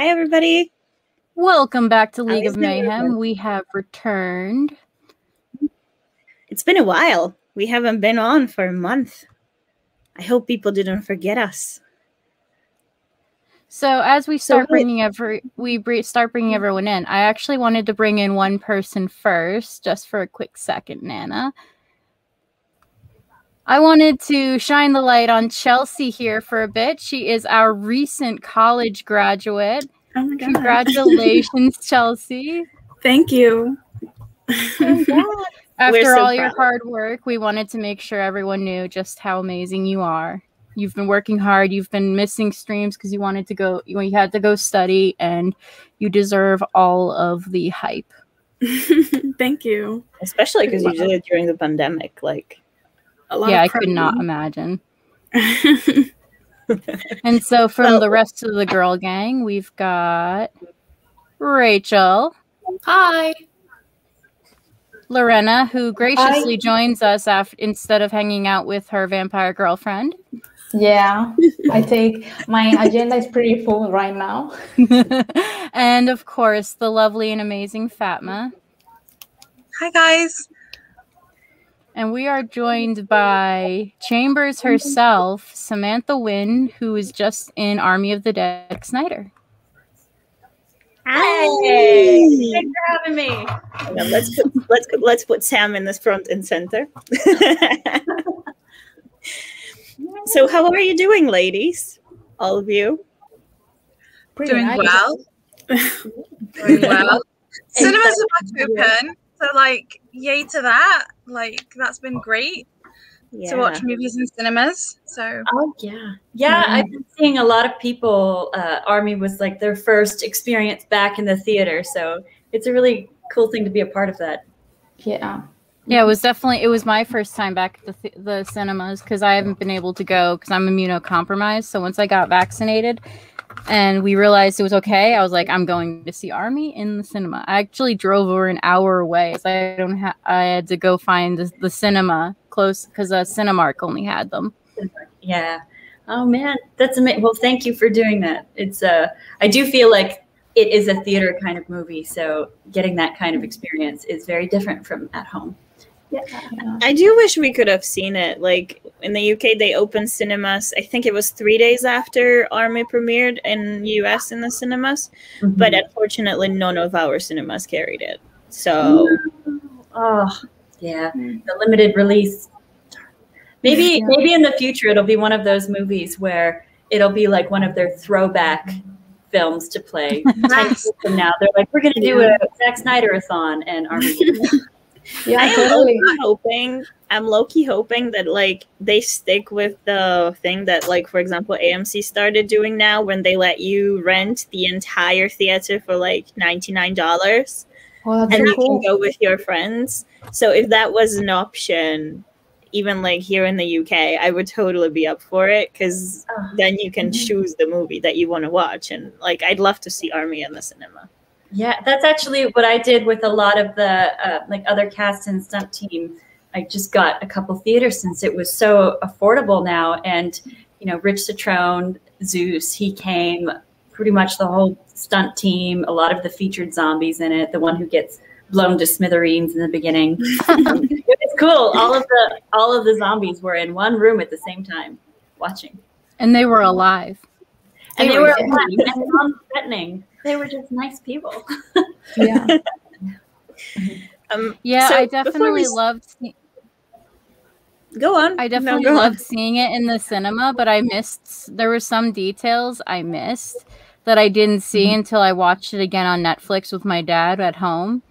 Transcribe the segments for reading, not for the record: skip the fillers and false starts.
Hi, everybody. Welcome back to League of Mayhem. We have returned. It's been a while. We haven't been on for a month. I hope people didn't forget us. So as we start bringing everyone in, I actually wanted to bring in one person first, just for a quick second, Nana. I wanted to shine the light on Chelsea here for a bit. She is our recent college graduate. Oh my God. Congratulations, Chelsea. Thank you. After all your hard work, we wanted to make sure everyone knew just how amazing you are. You've been working hard. You've been missing streams because you wanted to go, you had to go study, and you deserve all of the hype. Thank you. Especially because you did it during the pandemic. Like, I could not imagine. And so from the rest of the girl gang, we've got Rachel. Hi. Lorena, who graciously joins us instead of hanging out with her vampire girlfriend. Yeah, my agenda is pretty full right now. And of course, the lovely and amazing Fatma. Hi, guys. And we are joined by Chambers herself, Samantha Win, who is just in Army of the Dead, Snyder. Hey, thanks for having me. Now let's put Sam in the front and center. So how are you doing, ladies? All of you? Doing well. Doing well. Cinemas are back open, so like, yay to that. Like, that's been great to watch movies in cinemas. So. Oh yeah. I've been seeing a lot of people. Army was like their first experience back in the theater, so it's a really cool thing to be a part of that. Yeah, it was my first time back at the cinemas because I haven't been able to go because I'm immunocompromised. So once I got vaccinated and we realized it was okay, I was like, I'm going to see Army in the cinema. I actually drove over an hour away, so I had to go find the cinema close because Cinemark only had them. Yeah. Oh man, that's amazing. Well, thank you for doing that. It's I do feel like it is a theater kind of movie, so getting that kind of experience is very different from at home. Yeah. I do wish we could have seen it. Like in the UK, they opened cinemas. I think it was 3 days after Army premiered in US in the cinemas, but unfortunately, none of our cinemas carried it. So, the limited release. Maybe in the future it'll be one of those movies where it'll be like one of their throwback films to play. 10 years from now, they're like, we're going to do a Zack Snyder-a-thon, and Army. I'm low-key hoping that like they stick with the thing that, like, for example, AMC started doing now when they let you rent the entire theater for like $99. Oh, and you can go with your friends. So if that was an option, even like here in the UK, I would totally be up for it because then you can choose the movie that you want to watch. And like, I'd love to see Army in the cinema. Yeah, that's actually what I did with a lot of the like other cast and stunt team. I just got a couple theaters since it was so affordable now. And, you know, Rich Citrone, Zeus, he came, pretty much the whole stunt team, a lot of the featured zombies in it, the one who gets blown to smithereens in the beginning. It was cool. All of the zombies were in one room at the same time watching. And they were alive. And they were alive and non-threatening. They were just nice people. So I definitely loved Go on. I definitely loved seeing it in the cinema, but there were some details I missed that I didn't see until I watched it again on Netflix with my dad at home.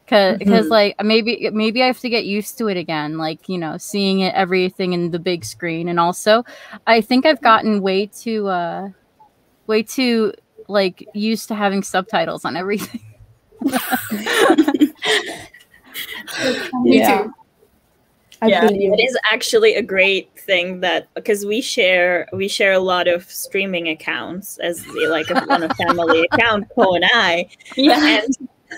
Because like maybe I have to get used to it again, like, you know, seeing everything in the big screen. And also I think I've gotten way too like used to having subtitles on everything. Me too. It is actually a great thing that because we share a lot of streaming accounts as like on a family account, Cole and I.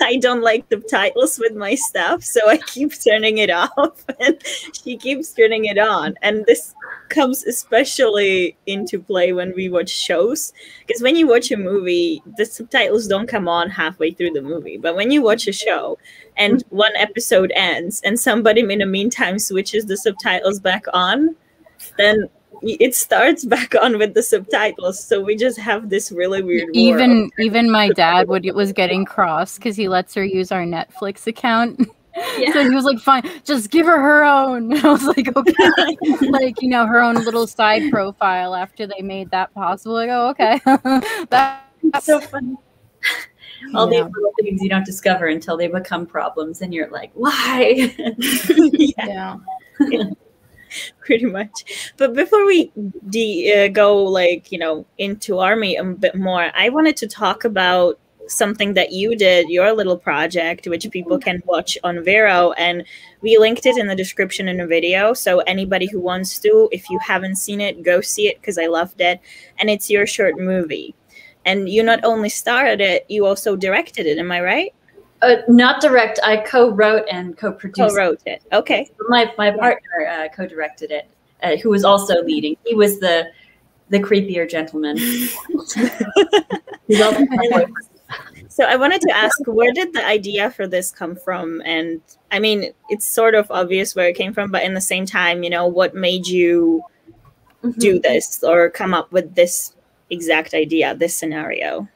I don't like subtitles with my stuff, so I keep turning it off, and she keeps turning it on. And this comes especially into play when we watch shows, because when you watch a movie, the subtitles don't come on halfway through the movie. But when you watch a show and one episode ends and somebody in the meantime switches the subtitles back on, then it starts back on with the subtitles. So we just have this really weird even my dad was getting cross because he lets her use our Netflix account. Yeah. So he was like, fine, just give her own. I was like, okay. Like, you know, her own little side profile after they made that possible. Like, oh, okay. That's so funny. All these little things you don't discover until they become problems, and you're like, why? Yeah. Pretty much. But before we go, like, you know, into Army a bit more, I wanted to talk about something that you did, your little project, which people can watch on VERO, and we linked it in the description in the video. So anybody who wants to, if you haven't seen it, go see it, because I loved it. And it's your short movie. And you not only starred it, you also directed it. Am I right? Not direct. I co-wrote and co-produced. Co-wrote it. Okay. My partner co-directed it, who was also leading. He was the creepier gentleman. So I wanted to ask, where did the idea for this come from? And I mean, it's sort of obvious where it came from, but in the same time, you know, what made you do this or come up with this exact idea, this scenario?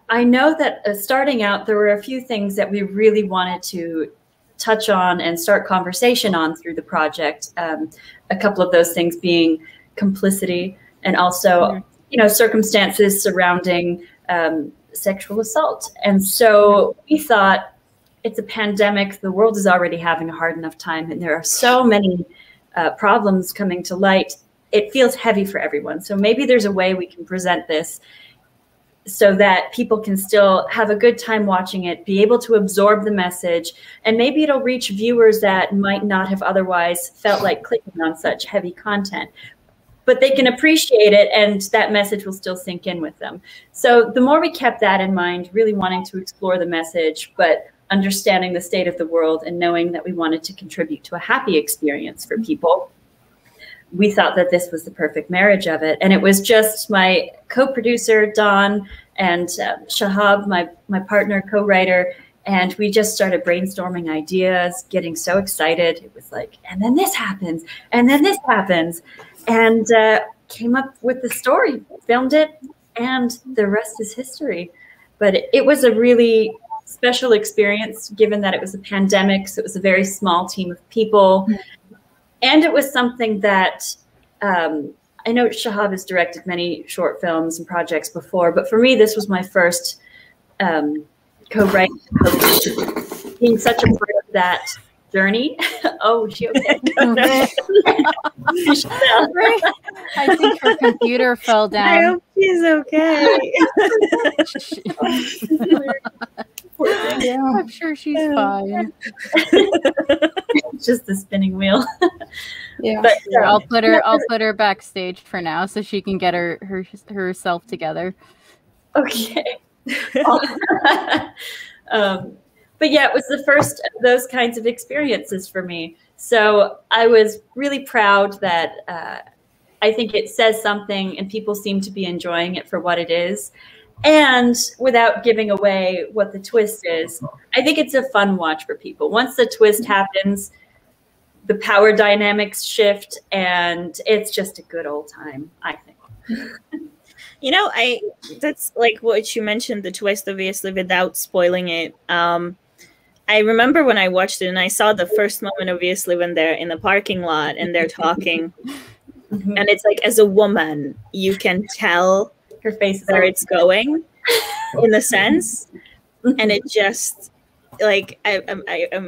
I know that starting out, there were a few things that we really wanted to touch on and start conversation on through the project. A couple of those things being complicity and also, you know, circumstances surrounding sexual assault. And so we thought, it's a pandemic. The world is already having a hard enough time, and there are so many problems coming to light. It feels heavy for everyone. So maybe there's a way we can present this so that people can still have a good time watching it, be able to absorb the message, and maybe it'll reach viewers that might not have otherwise felt like clicking on such heavy content. But they can appreciate it, and that message will still sink in with them. So the more we kept that in mind, really wanting to explore the message, but understanding the state of the world and knowing that we wanted to contribute to a happy experience for people, we thought that this was the perfect marriage of it. And it was just my co-producer, Dawn, and Shahab, my partner, co-writer, and we just started brainstorming ideas, getting so excited. It was like, and then this happens, and then this happens. And came up with the story, filmed it, and the rest is history. But it was a really special experience, given that it was a pandemic, so it was a very small team of people. And it was something that I know Shahab has directed many short films and projects before, but for me, this was my first co-writing, being such a part of that journey. Oh, she okay? I think her computer fell down. I hope she's okay. I'm sure she's fine. Just the spinning wheel. Yeah, but I'll put her backstage for now so she can get herself together. Okay. But yeah, it was the first of those kinds of experiences for me. So I was really proud that I think it says something and people seem to be enjoying it for what it is. And without giving away what the twist is, I think it's a fun watch for people. Once the twist happens, the power dynamics shift, and it's just a good old time, I think. You know, that's like what you mentioned, the twist, obviously, without spoiling it. I remember when I watched it and I saw the first moment, obviously, when they're in the parking lot and they're talking. And it's like, as a woman, you can tell her face where it's going, in a sense. And it just, like, I'm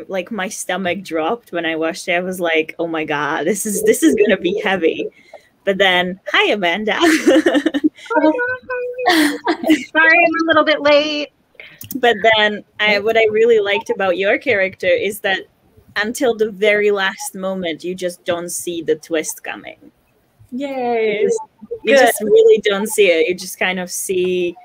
like, my stomach dropped when I watched it. I was like, oh my God, this is gonna be heavy. But then, hi, Amanda. Sorry, I'm a little bit late. But then what I really liked about your character is that until the very last moment, you just don't see the twist coming. Yay. You just really don't see it. You just kind of see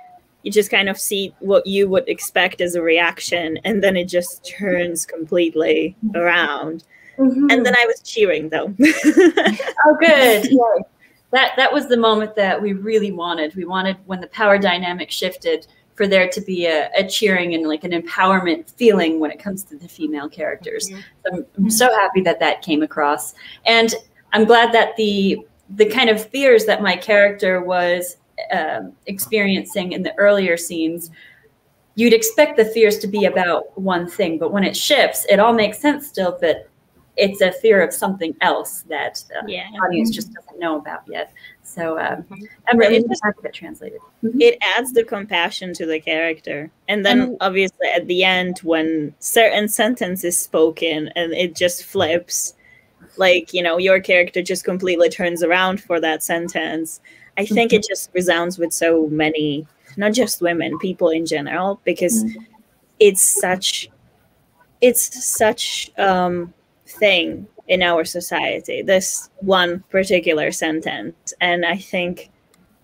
you just kind of see what you would expect as a reaction, and then it just turns completely around. And then I was cheering, though. Oh, good. Yeah. That was the moment that we really wanted. We wanted, when the power dynamic shifted, for there to be a cheering and like an empowerment feeling when it comes to the female characters. So I'm so happy that that came across. And I'm glad that the kind of fears that my character was experiencing in the earlier scenes, you'd expect the fears to be about one thing, but when it shifts, it all makes sense still, but it's a fear of something else that the audience just doesn't know about yet. So I'm really happy that translated. It adds the compassion to the character. And then obviously at the end, when certain sentence is spoken and it just flips, like, you know, your character just completely turns around for that sentence. I think it just resounds with so many, not just women, people in general, because it's such thing in our society, this one particular sentence. And I think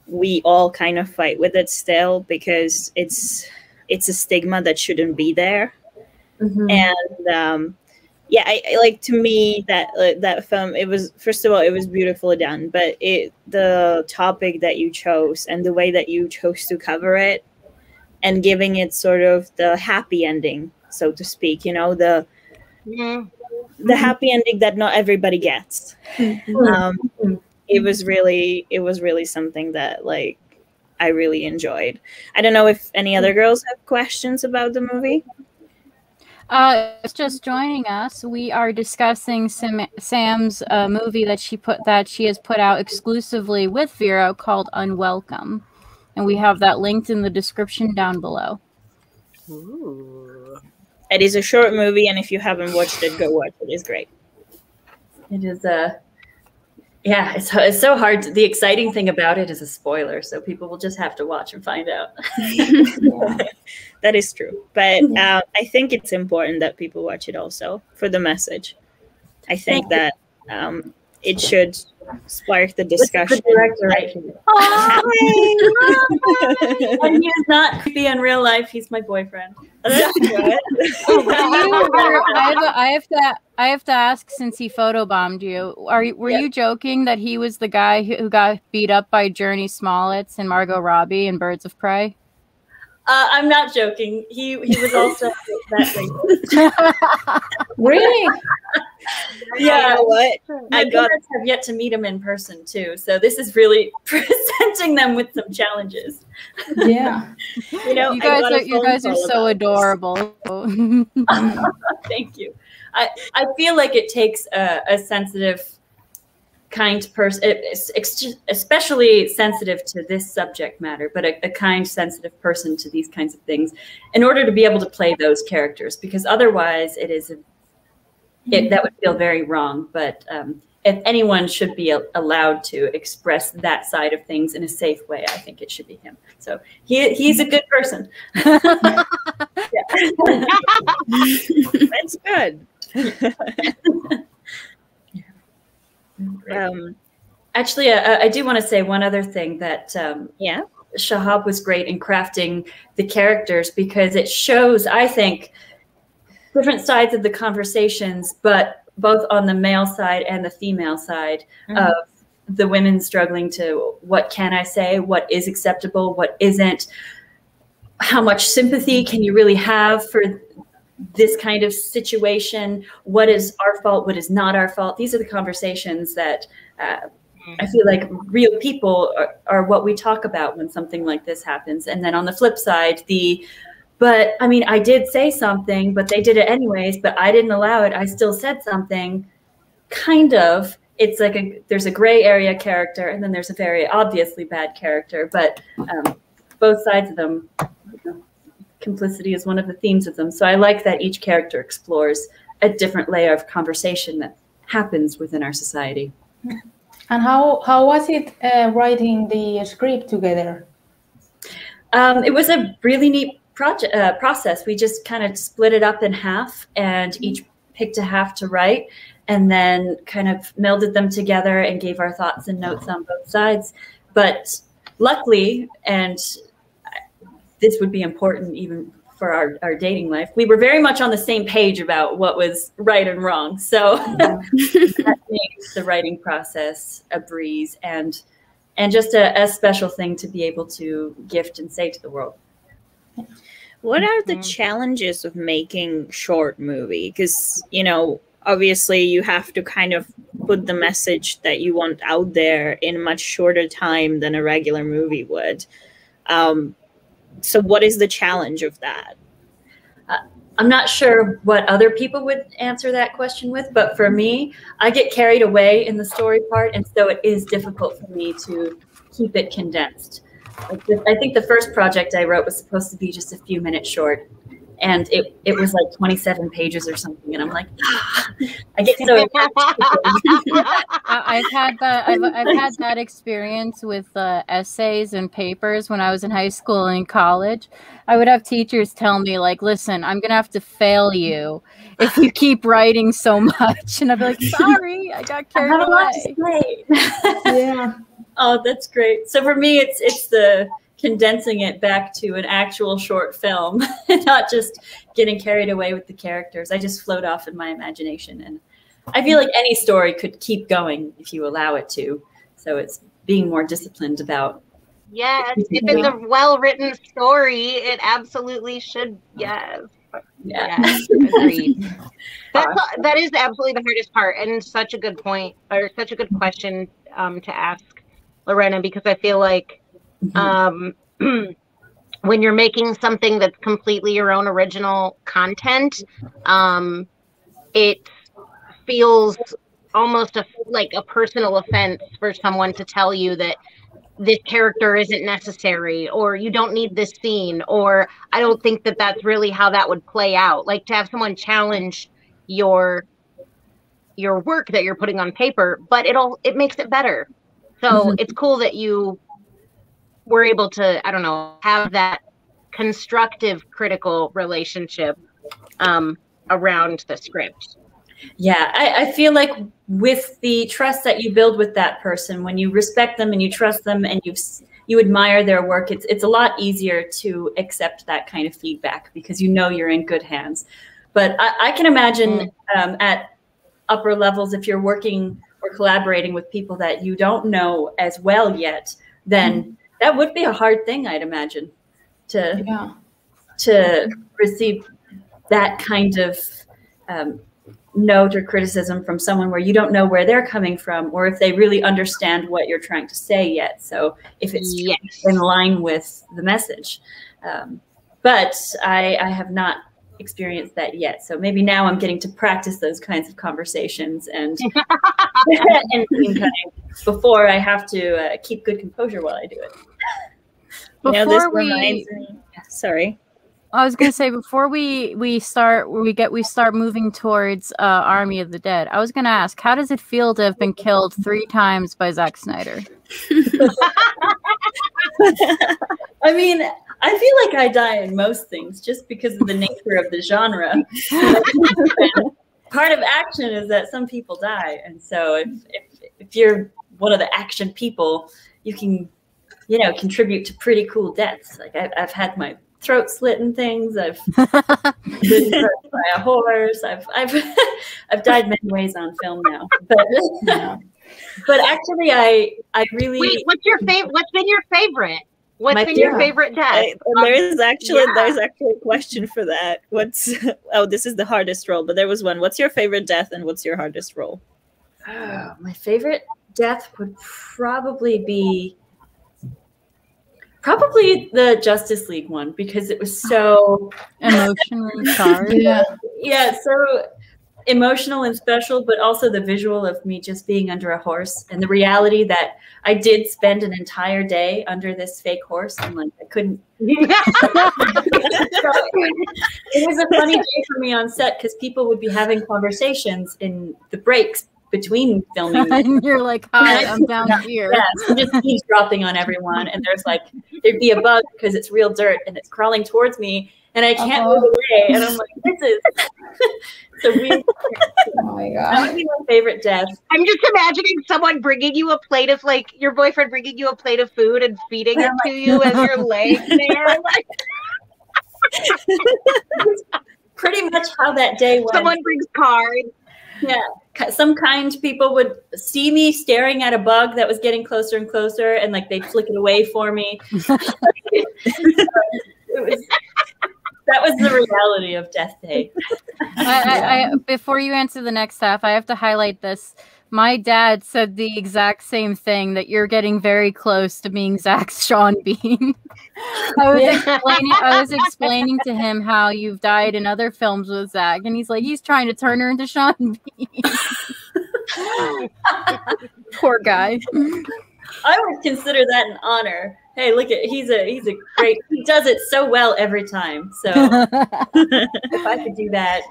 we all kind of fight with it still, because it's a stigma that shouldn't be there. And yeah, I like, to me, that that film, it was, first of all, it was beautifully done, but the topic that you chose and the way that you chose to cover it and giving it sort of the happy ending, so to speak, you know, the happy ending that not everybody gets. It was really something that, like, I really enjoyed. I don't know if any other girls have questions about the movie. Just joining us, we are discussing Sam's movie that she has put out exclusively with Vero called Unwelcome, and we have that linked in the description down below. Ooh. It is a short movie, and if you haven't watched it, go watch it. It's great. It is yeah, it's so hard. The exciting thing about it is a spoiler, so people will just have to watch and find out. That is true. But I think it's important that people watch it also for the message. I think that it should spark the discussion. The director right here. And he is not creepy in real life. He's my boyfriend. That's good. I have to ask, since he photobombed you, were you joking that he was the guy who got beat up by Journey Smollett and Margot Robbie in Birds of Prey? I'm not joking. He was also that Really? Yeah. You know what? My parents have yet to meet him in person too, so this is really presenting them with some challenges. Yeah. You know, you guys are so adorable. Thank you. I feel like it takes a sensitive, kind person, especially sensitive to this subject matter, but a kind, sensitive person to these kinds of things, in order to be able to play those characters, because otherwise it is that would feel very wrong. But if anyone should be allowed to express that side of things in a safe way, I think it should be him. So he's a good person. That's good. Actually, I do want to say one other thing, that Shahab was great in crafting the characters, because it shows, I think, different sides of the conversations, but both on the male side and the female side of the women struggling to, what can I say, what is acceptable, what isn't, how much sympathy can you really have for this kind of situation, what is our fault, what is not our fault. These are the conversations that I feel like real people are what we talk about when something like this happens. And then on the flip side, but I mean, I did say something, but they did it anyways, but I didn't allow it, I still said something. Kind of, it's like there's a gray area character, and then there's a very obviously bad character, but both sides of them, complicity is one of the themes of them. So I like that each character explores a different layer of conversation that happens within our society. And how was it writing the script together? It was a really neat process. We just kind of split it up in half, and each picked a half to write, and then kind of melded them together and gave our thoughts and notes on both sides. But luckily, and this would be important even for our dating life. We were very much on the same page about what was right and wrong. So that made the writing process a breeze and just a special thing to be able to gift and say to the world. What are the challenges of making short movie? Because, you know, obviously you have to kind of put the message that you want out there in a much shorter time than a regular movie would. So what is the challenge of that? I'm not sure what other people would answer that question with, but for me, I get carried away in the story part, and so it is difficult for me to keep it condensed. I think the first project I wrote was supposed to be just a few minutes short, and it was like 27 pages or something, and I'm like, I get so. I've had that experience with essays and papers when I was in high school and college. I would have teachers tell me, like, listen, I'm gonna have to fail you if you keep writing so much, and I'd be like, sorry, I got carried away. Yeah. Oh, that's great. So for me, it's the condensing it back to an actual short film, not just getting carried away with the characters. I just float off in my imagination, and I feel like any story could keep going if you allow it to. So it's being more disciplined about. Yes, if it's a well-written story, it absolutely should. Yes. Yes, agreed. That is absolutely the hardest part, and such a good point, or such a good question to ask Lorena, because I feel like when you're making something that's completely your own original content, it feels almost like a personal offense for someone to tell you that this character isn't necessary, or you don't need this scene, or I don't think that that's really how that would play out. Like, to have someone challenge your work that you're putting on paper, but it makes it better. So it's cool that you were able to, I don't know, have that constructive, critical relationship around the script. Yeah, I feel like with the trust that you build with that person, when you respect them and you trust them and you admire their work, it's a lot easier to accept that kind of feedback because you know you're in good hands. But I can imagine at upper levels, if you're working or collaborating with people that you don't know as well yet, then that would be a hard thing, I'd imagine, to receive that kind of note or criticism from someone where you don't know where they're coming from or if they really understand what you're trying to say yet. So if it's in line with the message. But I have not experienced that yet. So maybe now I'm getting to practice those kinds of conversations and, before I have to keep good composure while I do it. Sorry. I was gonna say before we start moving towards Army of the Dead, I was gonna ask, how does it feel to have been killed 3 times by Zack Snyder? I mean, I feel like I die in most things just because of the nature of the genre. Part of action is that some people die, and so if you're one of the action people, you can, contribute to pretty cool deaths. Like I've had my throat slit and things. I've been hurt by a horse. I've died many ways on film now. But actually, I really. Wait, what's been your favorite? What's been your favorite death? There's actually a question for that. This is the hardest role, but there was one. What's your favorite death and what's your hardest role? My favorite death would probably be the Justice League one, because it was so emotionally charged. Yeah, so emotional and special, but also the visual of me just being under a horse and the reality that I did spend an entire day under this fake horse, and like I couldn't. It was a funny day for me on set because people would be having conversations in the breaks between filming. And you're like, hi, I'm down here. Yes, it just keeps dropping on everyone. And there'd be a bug because it's real dirt and it's crawling towards me and I can't move away. And I'm like, this is so weird. Oh my That god. would be my favorite death. I'm just imagining someone bringing you a plate of, like, your boyfriend bringing you a plate of food and feeding it to you as you're laying there. Like, Pretty much how that day went. someone brings cards. Yeah. Some kind people would see me staring at a bug that was getting closer and closer and like they'd flick it away for me. That was the reality of Death Day. Before you answer the next half, I have to highlight this. My dad said the exact same thing, that you're getting very close to being Zach's Sean Bean. I was explaining to him how you've died in other films with Zach, and he's like, he's trying to turn her into Sean Bean. Poor guy. I would consider that an honor. Hey, look at he's a great. He does it so well every time. So if I could do that,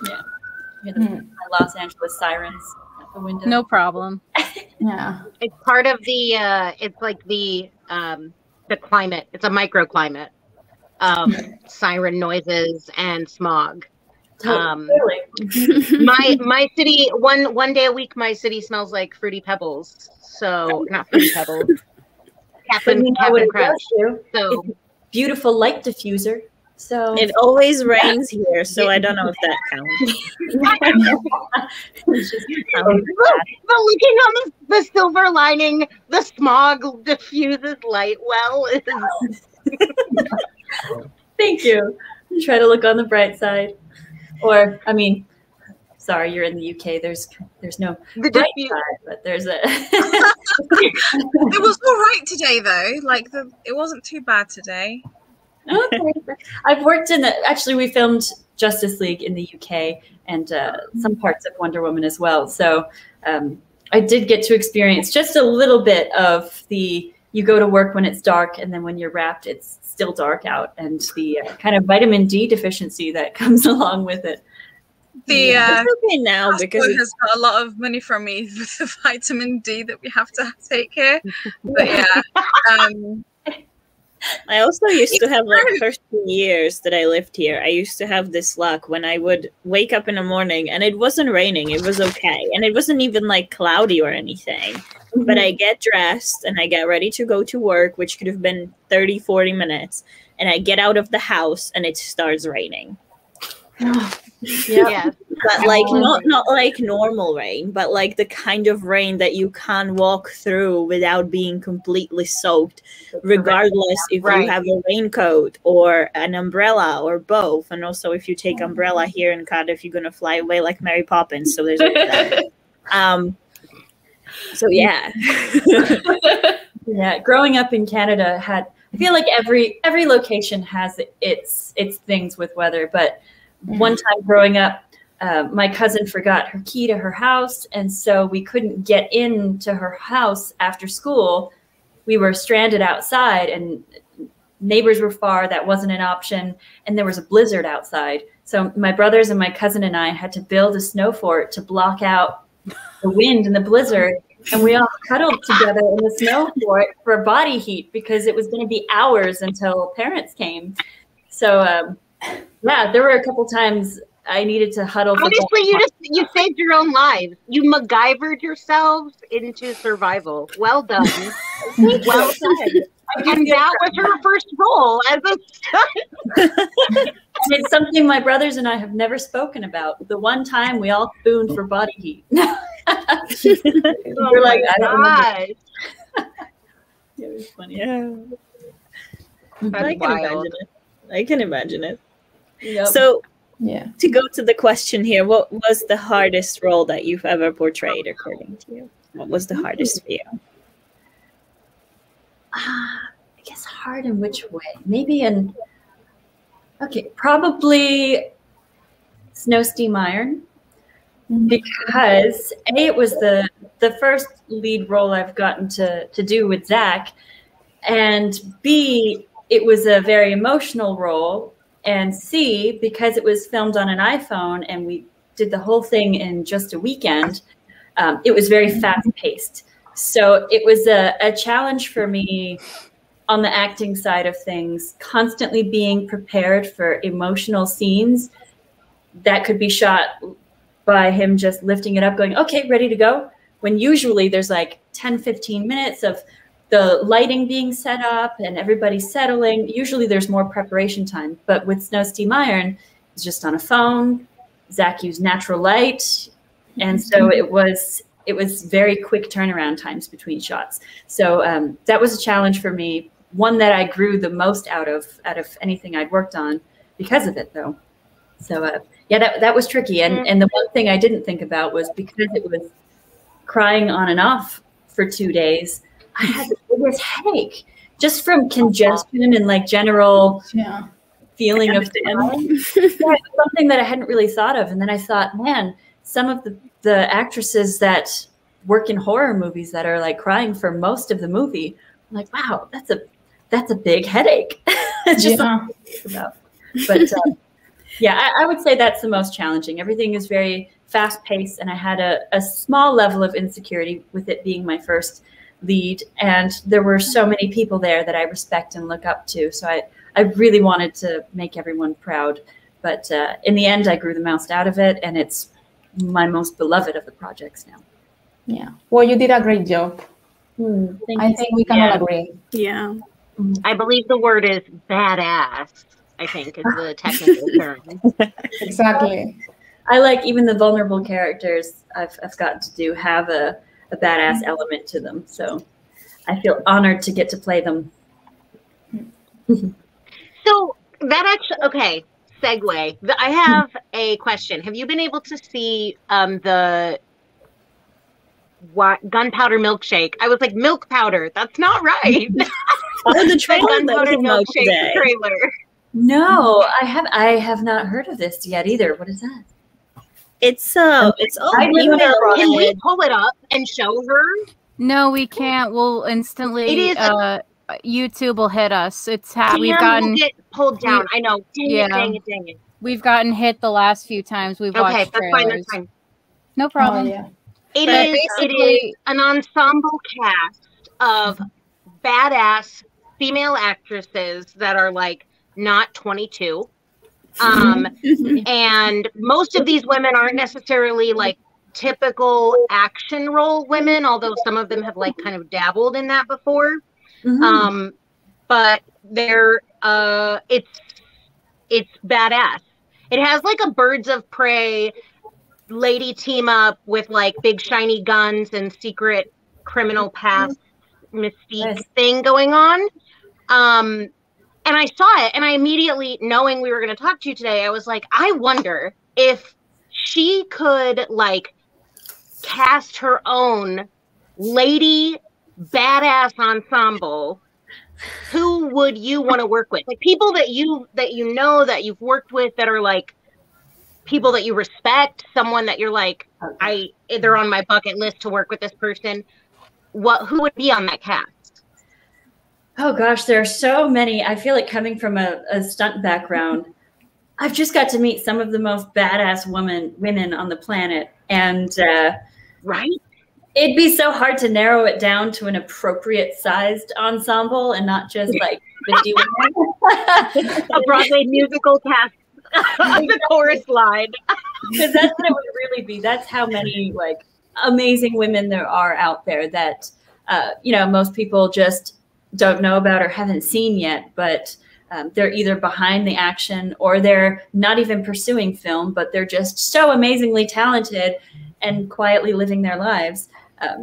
yeah. Hear the Los Angeles sirens out the window. No problem. Yeah. It's part of the it's like the climate. It's a microclimate. Siren noises and smog. Totally. My city, one day a week, my city smells like Fruity Pebbles. So not Fruity Pebbles. Captain Crunch. So it's a beautiful light diffuser. So it always rains here, so I don't know if that counts. But looking on the silver lining, the smog diffuses light well. Thank you. Try to look on the bright side. Or, I mean, sorry, you're in the UK. There's no bright side, but there's a. It was all right today, though. Like it wasn't too bad today. Okay. I've worked actually we filmed Justice League in the UK and some parts of Wonder Woman as well. So I did get to experience just a little bit of you go to work when it's dark and then when you're wrapped, it's still dark out, and the kind of vitamin D deficiency that comes along with it. It's okay now because it has got a lot of money from me with the vitamin D that we have to take here. But yeah. I also used to have, like, first 2 years that I lived here, I used to have this luck when I would wake up in the morning and it wasn't raining. It was okay. And it wasn't even like cloudy or anything. Mm-hmm. But I get dressed and I get ready to go to work, which could have been 30, 40 minutes. And I get out of the house and it starts raining. Yeah. But like not like normal rain, but like the kind of rain that you can't walk through without being completely soaked, regardless if you have a raincoat or an umbrella or both. And also if you take umbrella here in Cardiff, you're gonna fly away like Mary Poppins. So there's that. So yeah. Yeah, growing up in Canada I feel like every location has its things with weather, but one time growing up, my cousin forgot her key to her house, and so we couldn't get into her house after school. We were stranded outside, and neighbors were far. That wasn't an option, and there was a blizzard outside. So my brothers and my cousin and I had to build a snow fort to block out the wind and the blizzard, and we all cuddled together in the snow fort for body heat because it was going to be hours until parents came. So yeah, there were a couple times I needed to huddle. Honestly, you saved your own lives. You MacGyvered yourselves into survival. Well done. Well done. And that was her first role as a stunt. And it's something my brothers and I have never spoken about. The one time we all spooned for body heat. We're like, I don't know. It was funny. Yeah. That's I can imagine it. Yep. So to go to the question here, what was the hardest role that you've ever portrayed, according to you? What was the hardest for you? I guess hard in which way? Maybe probably Snow Steam Iron, because it was the first lead role I've gotten to do with Zach, and B, it was a very emotional role, and C, because it was filmed on an iPhone and we did the whole thing in just a weekend, it was very fast paced. So it was a challenge for me on the acting side of things, constantly being prepared for emotional scenes that could be shot by him just lifting it up, going, okay, ready to go. When usually there's like 10, 15 minutes of the lighting being set up and everybody settling. Usually there's more preparation time, but with Snow, Steam, Iron, it's just on a phone. Zach used natural light. And so it was very quick turnaround times between shots. So that was a challenge for me. One that I grew the most out of anything I'd worked on because of it though. So yeah, that was tricky. And the one thing I didn't think about was because it was crying on and off for 2 days, I had the biggest headache just from congestion and like general feeling of something that I hadn't really thought of. And then I thought, man, some of the actresses that work in horror movies that are like crying for most of the movie, I'm like, wow, that's a big headache. It's just something to think about. But yeah, I would say that's the most challenging. Everything is very fast paced, and I had a small level of insecurity with it being my first lead. And there were so many people there that I respect and look up to. So I really wanted to make everyone proud. But in the end, I grew the most out of it, and it's my most beloved of the projects now. Yeah. Well, you did a great job. I think we can all agree. Yeah. I believe the word is badass, I think is the technical term. Exactly. I like even the vulnerable characters I've gotten to do have a badass element to them. So I feel honored to get to play them. So that actually, okay, segue. I have a question. Have you been able to see the gunpowder milkshake? I was like, milk powder. That's not right. Oh, the trailer, gunpowder milkshake trailer. No, I have not heard of this yet either. What is that? It's all female. Can we pull it up and show her? No, we can't. We'll instantly. It is YouTube will hit us. It's we've Cam gotten will get pulled down. I know. Dang it. We've gotten hit the last few times we've watched trailers. That's fine. No problem. Oh, yeah. It is an ensemble cast of badass female actresses that are like not 22. And most of these women aren't necessarily like typical action role women, although some of them have like kind of dabbled in that before. But they're it's badass. It has like a Birds of Prey lady team up with like big shiny guns and secret criminal past mystique thing going on. And I saw it, and I immediately, knowing we were going to talk to you today, I was like, I wonder if she could like cast her own lady badass ensemble. Who would you want to work with? Like people that you know that you've worked with that are like people that you respect, someone that you're like, they're on my bucket list to work with this person. Who would be on that cast? Oh gosh, there are so many. I feel like coming from a stunt background, I've just got to meet some of the most badass women on the planet. And right? It'd be so hard to narrow it down to an appropriate sized ensemble and not just like 50 women. A Broadway musical cast on the chorus line. Because that's what it would really be. That's how many like amazing women there are out there that, most people just don't know about or haven't seen yet, but they're either behind the action or they're not even pursuing film, but they're just so amazingly talented and quietly living their lives.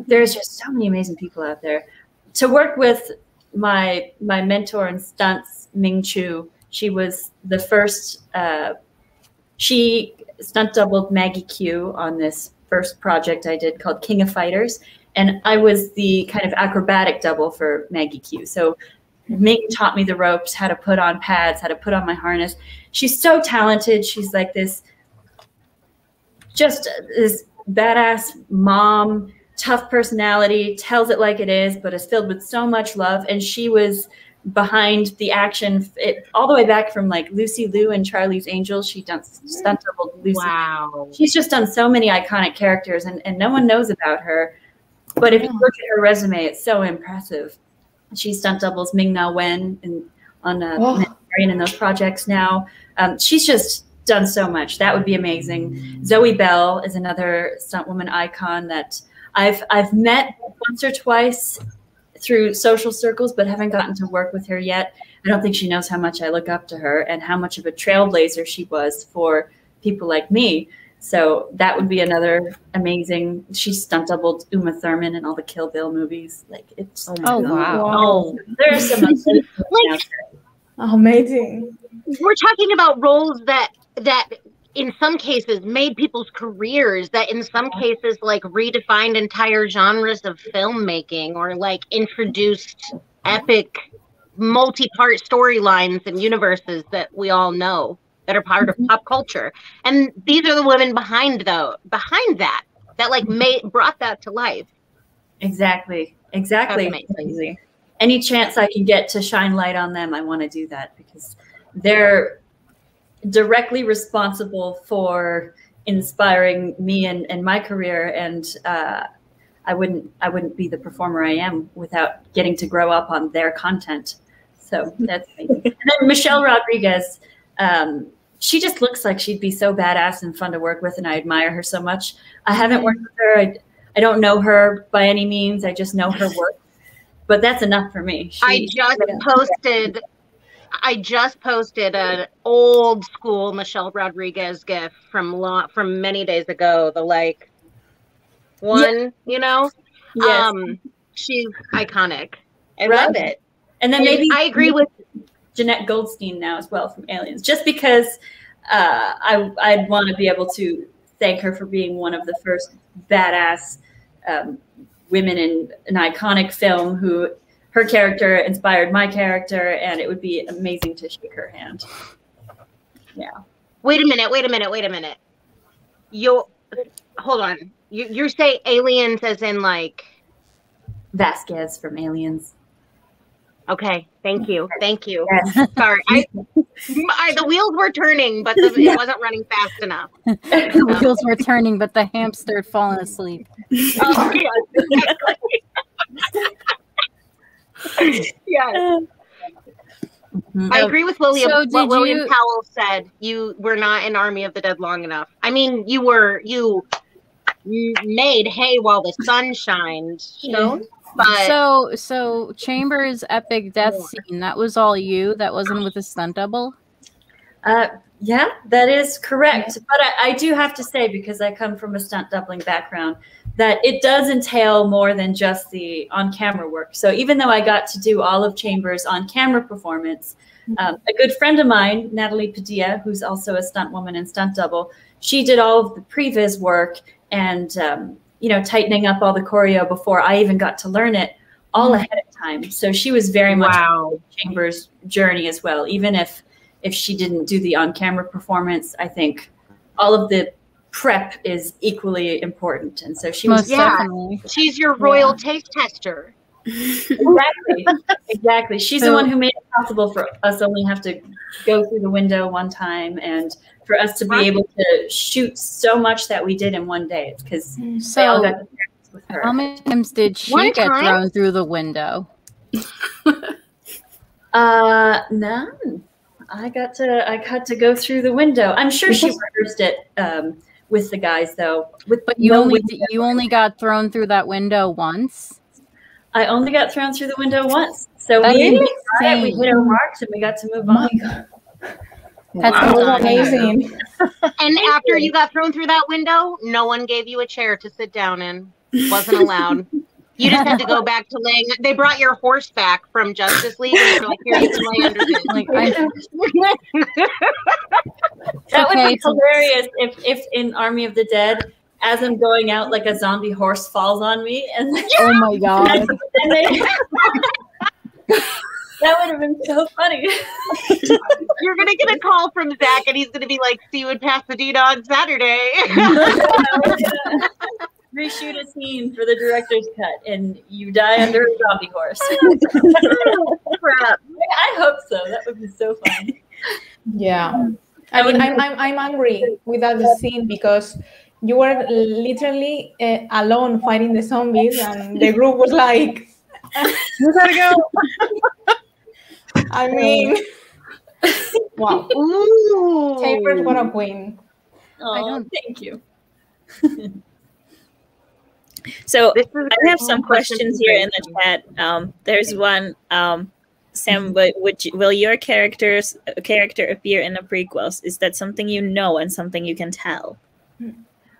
There's just so many amazing people out there. To work with my mentor in stunts, Ming Chu, she was the first, she stunt doubled Maggie Q on this first project I did called King of Fighters. And I was the kind of acrobatic double for Maggie Q. So Ming taught me the ropes, how to put on pads, how to put on my harness. She's so talented. She's like this badass mom, tough personality, tells it like it is, but is filled with so much love. And she was behind the action, all the way back from like Lucy Liu and Charlie's Angels. She done stunt doubled Lucy. Wow. She's just done so many iconic characters, and no one knows about her. But if you look at her resume, it's so impressive. She stunt doubles Ming-Na Wen on Mandalorian in those projects now. She's just done so much. That would be amazing. Zoe Bell is another stunt woman icon that I've met once or twice through social circles, but haven't gotten to work with her yet. I don't think she knows how much I look up to her and how much of a trailblazer she was for people like me. So that would be another amazing. She stunt doubled Uma Thurman in all the Kill Bill movies. Like it's wow. There's some amazing. We're talking about roles that in some cases made people's careers, that in some cases like redefined entire genres of filmmaking, or like introduced epic multi-part storylines and universes that we all know that are part of pop culture. And these are the women behind that like brought that to life. Exactly. Crazy. Any chance I can get to shine light on them, I want to do that, because they're directly responsible for inspiring me and my career. And I wouldn't be the performer I am without getting to grow up on their content. So that's amazing. And then Michelle Rodriguez, she just looks like she'd be so badass and fun to work with, and I admire her so much. I haven't worked with her. I don't know her by any means. I just know her work, but that's enough for me. I just posted an old school Michelle Rodriguez gif from many days ago. The like one, you know, she's iconic. I love it. And then maybe I agree with Jeanette Goldstein now as well from Aliens, just because I'd want to be able to thank her for being one of the first badass women in an iconic film who her character inspired my character, and it would be amazing to shake her hand. Yeah. Wait a minute. Hold on. You say Aliens as in like Vasquez from Aliens. Okay, thank you. Yes. Sorry, the wheels were turning, but it wasn't running fast enough. The wheels were turning, but the hamster had fallen asleep. Oh, yeah. I agree with William. What William Powell said. You were not in Army of the Dead long enough. I mean, you made hay while the sun shined. But so Chambers' epic death scene, that was all you? That wasn't with a stunt double? Yeah, that is correct. But I do have to say, because I come from a stunt doubling background, that it does entail more than just the on-camera work. So even though I got to do all of Chambers' on-camera performance, a good friend of mine, Natalie Padilla, who's also a stunt woman and stunt double, she did all of the previs work and tightening up all the choreo before I even got to learn it, all ahead of time. So she was very much Chambers' journey as well. Even if she didn't do the on-camera performance, I think all of the prep is equally important. And so she was definitely. She's your royal taste tester. Exactly. She's the one who made it possible for us only have to go through the window one time, and for us to be able to shoot so much that we did in one day. It's because they all got to practice with her. How many times did she get thrown through the window? None. I got to go through the window. I'm sure she rehearsed it with the guys though. But you only got thrown through that window once? I only got thrown through the window once. So we hit our marks and we got to move on. That's amazing. And after you got thrown through that window, no one gave you a chair to sit down in. Wasn't allowed. You just had to go back to laying. They brought your horse back from Justice League, and they're like, "Here, you can lay under this." That would be hilarious if in Army of the Dead, as I'm going out, like a zombie horse falls on me, and oh my god, that would have been so funny. You're gonna get a call from Zach, and he's gonna be like, "See you in Pasadena on Saturday." Reshoot a scene for the director's cut, and you die under a zombie horse. I hope so. That would be so fun. Yeah. I mean, I'm angry with that scene because you were literally alone fighting the zombies, and the group was like, "You gotta go." I mean, wow. Ooh. Chambers, what a queen. Oh, thank you. So I have some questions here in the chat. There's one. Sam, will your character appear in the prequels? Is that something you know and something you can tell?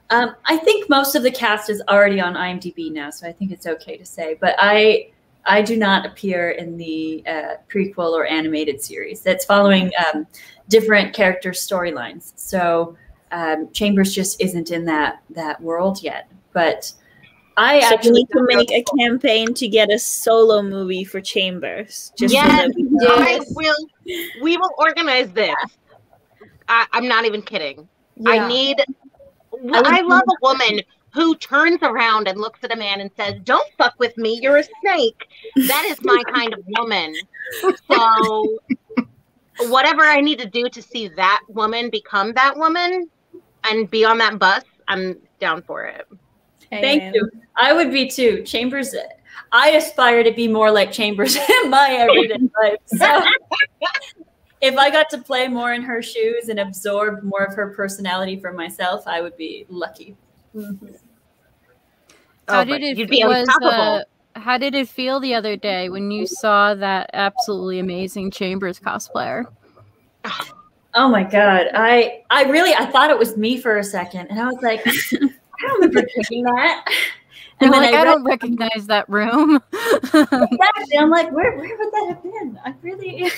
I think most of the cast is already on IMDb now, so I think it's okay to say. But I do not appear in the prequel or animated series. That's following different character storylines. So Chambers just isn't in that world yet. But I actually need to make a campaign to get a solo movie for Chambers. Just yes, we will organize this. I'm not even kidding. Yeah. I love a woman who turns around and looks at a man and says, "Don't fuck with me, you're a snake." That is my kind of woman. So whatever I need to do to see that woman become that woman and be on that bus, I'm down for it. Thank you. I would be too. Chambers, I aspire to be more like Chambers in my everyday life. So if I got to play more in her shoes and absorb more of her personality for myself, I would be lucky. Mm-hmm. How did it feel the other day when you saw that absolutely amazing Chambers cosplayer? Oh my God. I thought it was me for a second, and I was like, I don't remember thinking that. And then I don't recognize that room. Exactly. I'm like, where would that have been? I really,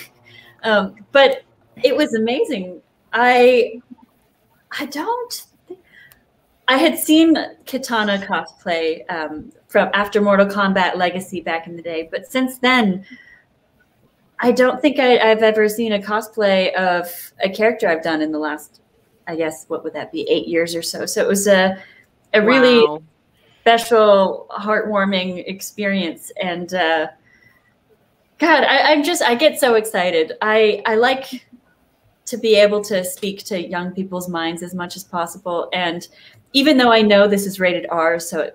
but it was amazing. I had seen Katana cosplay from after Mortal Kombat Legacy back in the day, but since then, I don't think I've ever seen a cosplay of a character I've done in the last, I guess, what would that be, 8 years or so. So it was a really special, heartwarming experience. And God, I get so excited. I like to be able to speak to young people's minds as much as possible. And even though I know this is rated R, so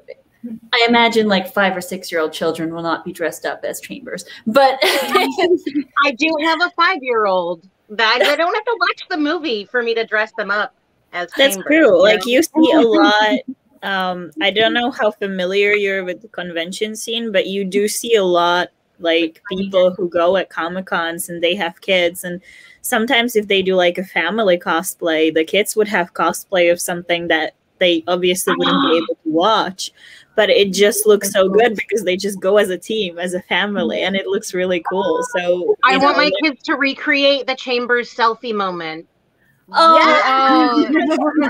I imagine like 5 or 6 year old children will not be dressed up as Chambers. But I do have a 5-year-old that I don't have to watch the movie for me to dress them up as Chambers. That's true. Like you see a lot. I don't know how familiar you're with the convention scene, but you do see a lot like people who go at Comic-Cons and they have kids, and sometimes if they do like a family cosplay, the kids would have cosplay of something that they obviously wouldn't be able to watch, but it just looks so good because they just go as a team, as a family, and it looks really cool. So I want my kids to recreate the Chambers selfie moment. Oh,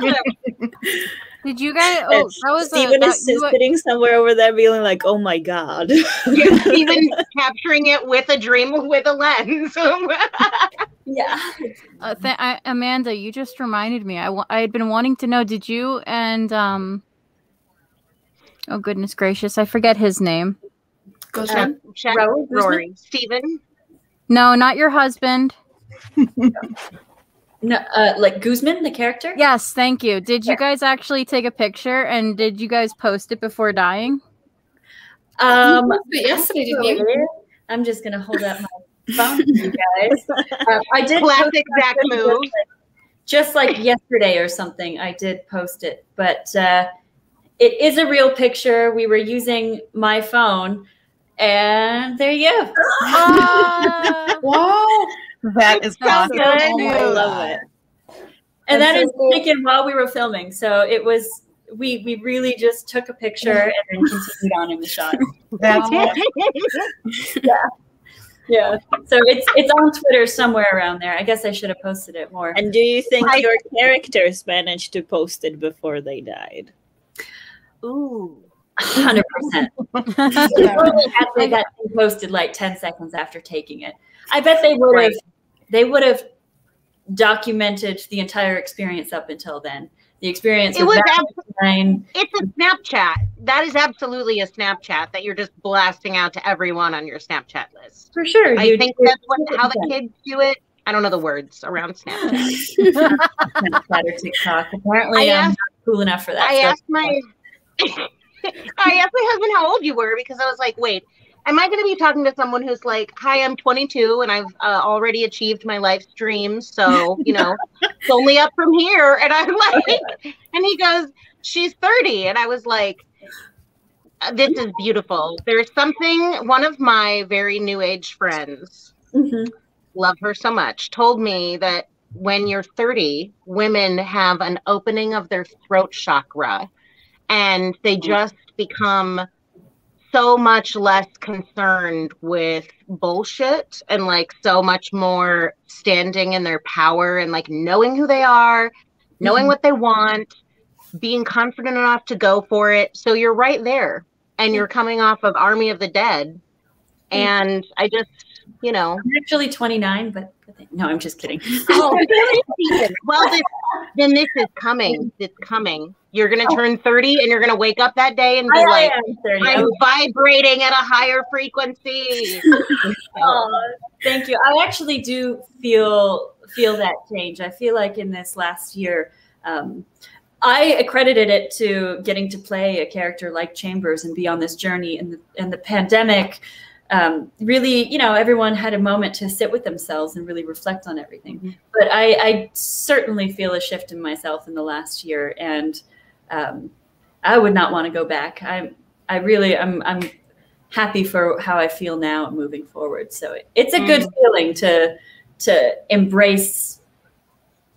yeah. Did you guys? Oh, that was Steven is sitting somewhere over there, being like, "Oh my God!" Yeah, Steven capturing it with a dream with a lens. Yeah. Amanda, you just reminded me. I had been wanting to know. Did you and oh goodness gracious, I forget his name. Rory. Steven. No, not your husband. No, like Guzman, the character? Yes, thank you. Did you guys actually take a picture, and did you guys post it before dying? Yesterday, didn't you? I'm just gonna hold up my phone for you guys. I did classic Zach move. Just like yesterday or something, I did post it, but it is a real picture. We were using my phone, and there you go. Wow. That is awesome. I love it. And that is taken while we were filming. So it was, we really just took a picture and then continued on in the shot. That's Yeah. So it's on Twitter somewhere around there. I guess I should have posted it more. And do you think your characters managed to post it before they died? Ooh. 100%. They got posted like 10 seconds after taking it. I bet they would have documented the entire experience up until then. The experience It's a Snapchat. That is absolutely a Snapchat that you're just blasting out to everyone on your Snapchat list. For sure. I think that's how the kids do it. I don't know the words around Snapchat. Snapchat or TikTok. Apparently, I'm not cool enough for that. I asked my husband how old you were because I was like, wait, am I going to be talking to someone who's like, hi, I'm 22 and I've already achieved my life's dreams. So, you know, it's only up from here. And I'm like, and he goes, she's 30. And I was like, this is beautiful. There's something, one of my very new age friends, love her so much, told me that when you're 30, women have an opening of their throat chakra and they just become so much less concerned with bullshit and like so much more standing in their power and like knowing who they are, knowing what they want, being confident enough to go for it. So you're right there and you're coming off of Army of the Dead. And I just, you know. I'm actually 29, but no, I'm just kidding. Oh, well, then this is coming. It's coming. You're going to turn 30 and you're going to wake up that day and be like, I'm vibrating at a higher frequency. Oh, thank you. I actually do feel that change. I feel like in this last year, I accredited it to getting to play a character like Chambers and be on this journey in the pandemic. Really, you know, everyone had a moment to sit with themselves and really reflect on everything. But I certainly feel a shift in myself in the last year, and I would not want to go back. I'm happy for how I feel now moving forward. So it's a good feeling to embrace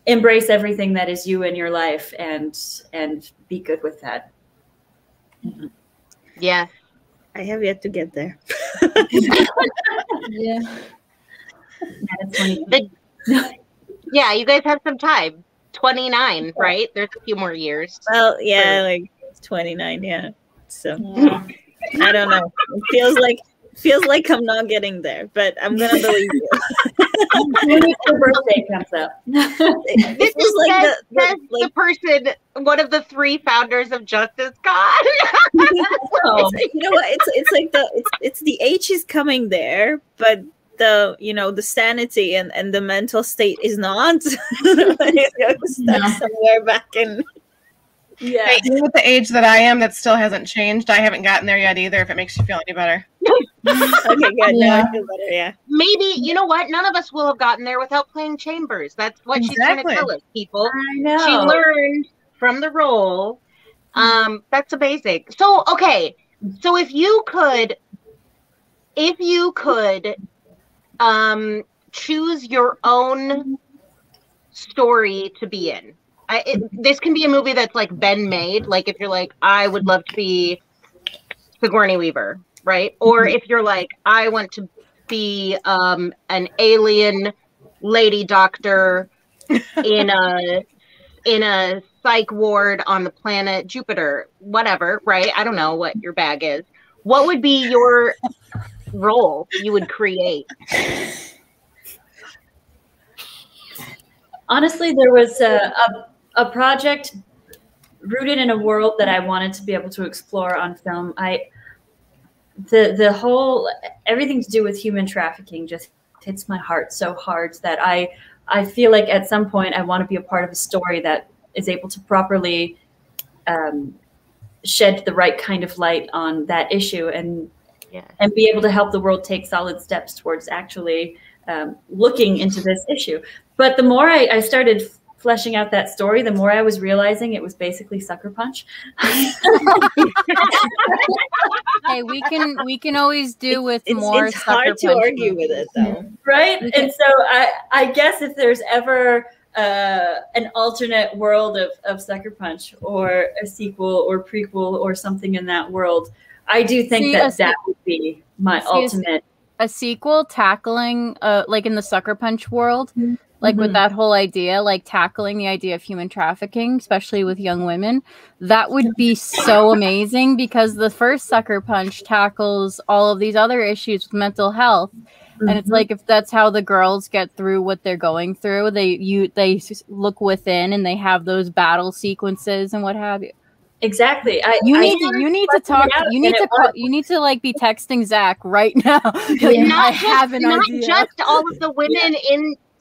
everything that is you in your life and be good with that. Yeah. I have yet to get there. Yeah. Yeah, you guys have some time. 29, right? There's a few more years. Well, yeah, like 29, yeah. So I don't know. It feels like I'm not getting there, but I'm gonna believe you. When your birthday comes up. This is like the person, one of the 3 founders of Justice God. You know what? It's like it's the age is coming there, but the sanity and the mental state is not. Stuck somewhere back in. Yeah. Hey, even with the age that I am, that still hasn't changed. I haven't gotten there yet either. If it makes you feel any better. Okay, good. Yeah. No, I feel better. Yeah. Maybe, you know what? None of us will have gotten there without playing Chambers. That's what she's trying to tell us, people. I know. She learned from the role. That's amazing. So, okay. So if you could choose your own story to be in. This can be a movie that's like been made. Like if you're like, I would love to be Sigourney Weaver, right? Or if you're like, I want to be an alien lady doctor in a psych ward on the planet Jupiter, whatever, right? I don't know what your bag is. What would be your role you would create? Honestly, there was a project rooted in a world that I wanted to be able to explore on film. The whole, everything to do with human trafficking just hits my heart so hard that I feel like at some point I want to be a part of a story that is able to properly shed the right kind of light on that issue and be able to help the world take solid steps towards actually looking into this issue. But the more I started fleshing out that story, the more I was realizing it was basically Sucker Punch. Hey, we can always do with more. It's hard to argue with it, though, right? And so I guess if there's ever an alternate world of Sucker Punch or a sequel or prequel or something in that world, I do think that would be my ultimate. A sequel tackling, like in the Sucker Punch world, like with that whole idea, like tackling the idea of human trafficking, especially with young women, that would be so amazing because the first Sucker Punch tackles all of these other issues with mental health. And it's like, if that's how the girls get through what they're going through, they look within and they have those battle sequences and what have you. Exactly. You need to talk. You need to like be texting Zach right now. I have an idea. Not just all of the women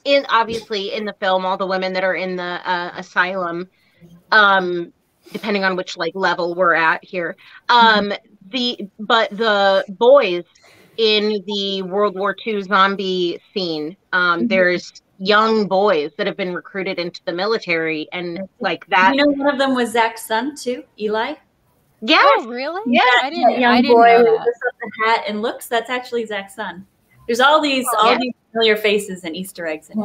in obviously in the film, all the women that are in the asylum, depending on which like level we're at here. But the boys in the World War II zombie scene, there's young boys that have been recruited into the military, and like that. You know, one of them was Zach's son too, Eli. Yes. Oh, really? Yeah, I didn't young know boy with that. the hat and looks. That's actually Zach's son. There's all these familiar faces and Easter eggs. In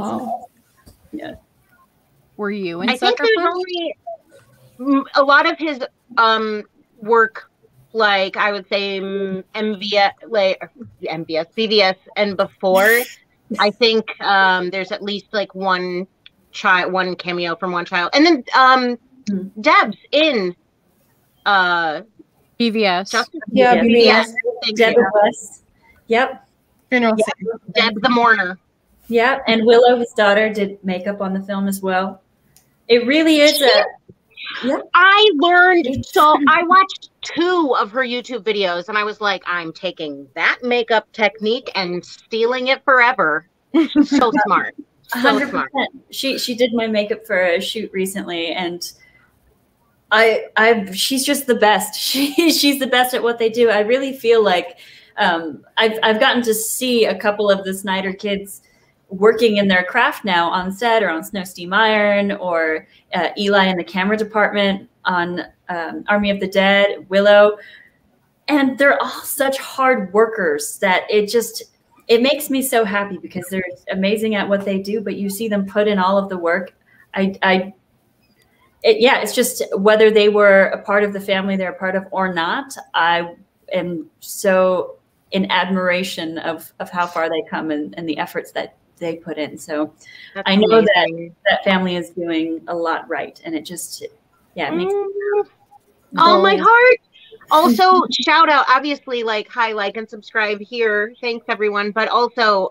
yeah. Were you in I think Sucker there's Punch? only a lot of his work, like I would say MVS, BVS, and before. I think there's at least like one cameo from one child, and then Deb's in BVS. BVS. Deb West. Yep. Deb the Mourner. Yeah, and Willow, his daughter, did makeup on the film as well. It really is I watched 2 of her YouTube videos and I was like, I'm taking that makeup technique and stealing it forever. So smart. So 100%. smart. She did my makeup for a shoot recently, and she's just the best. She's the best at what they do. I really feel like I've gotten to see a couple of the Snyder kids working in their craft now on set or on Snow Steam Iron, or Eli in the camera department on Army of the Dead, Willow. And they're all such hard workers that it makes me so happy, because they're amazing at what they do, but you see them put in all of the work. It's just whether they were a part of the family they're a part of or not, I am so in admiration of how far they come and the efforts that they put in. So that's I know amazing. that family is doing a lot right, and it just it makes my heart. Also, shout out, obviously, like and subscribe here. Thanks everyone, but also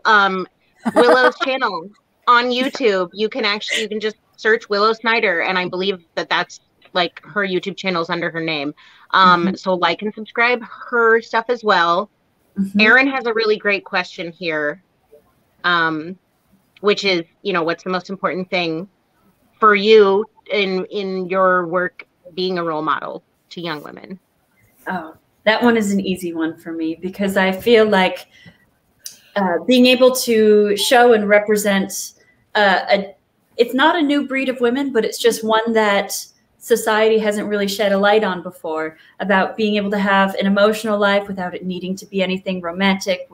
Willow's channel on YouTube. You can just search Willow Snyder, and I believe that's like her YouTube channel's under her name. So like and subscribe her stuff as well. Aaron has a really great question here. Which is, what's the most important thing for you in your work being a role model to young women? Oh, that one is an easy one for me, because I feel like being able to show and represent it's not a new breed of women, but it's just one that society hasn't really shed a light on before, about being able to have an emotional life without it needing to be anything romantic.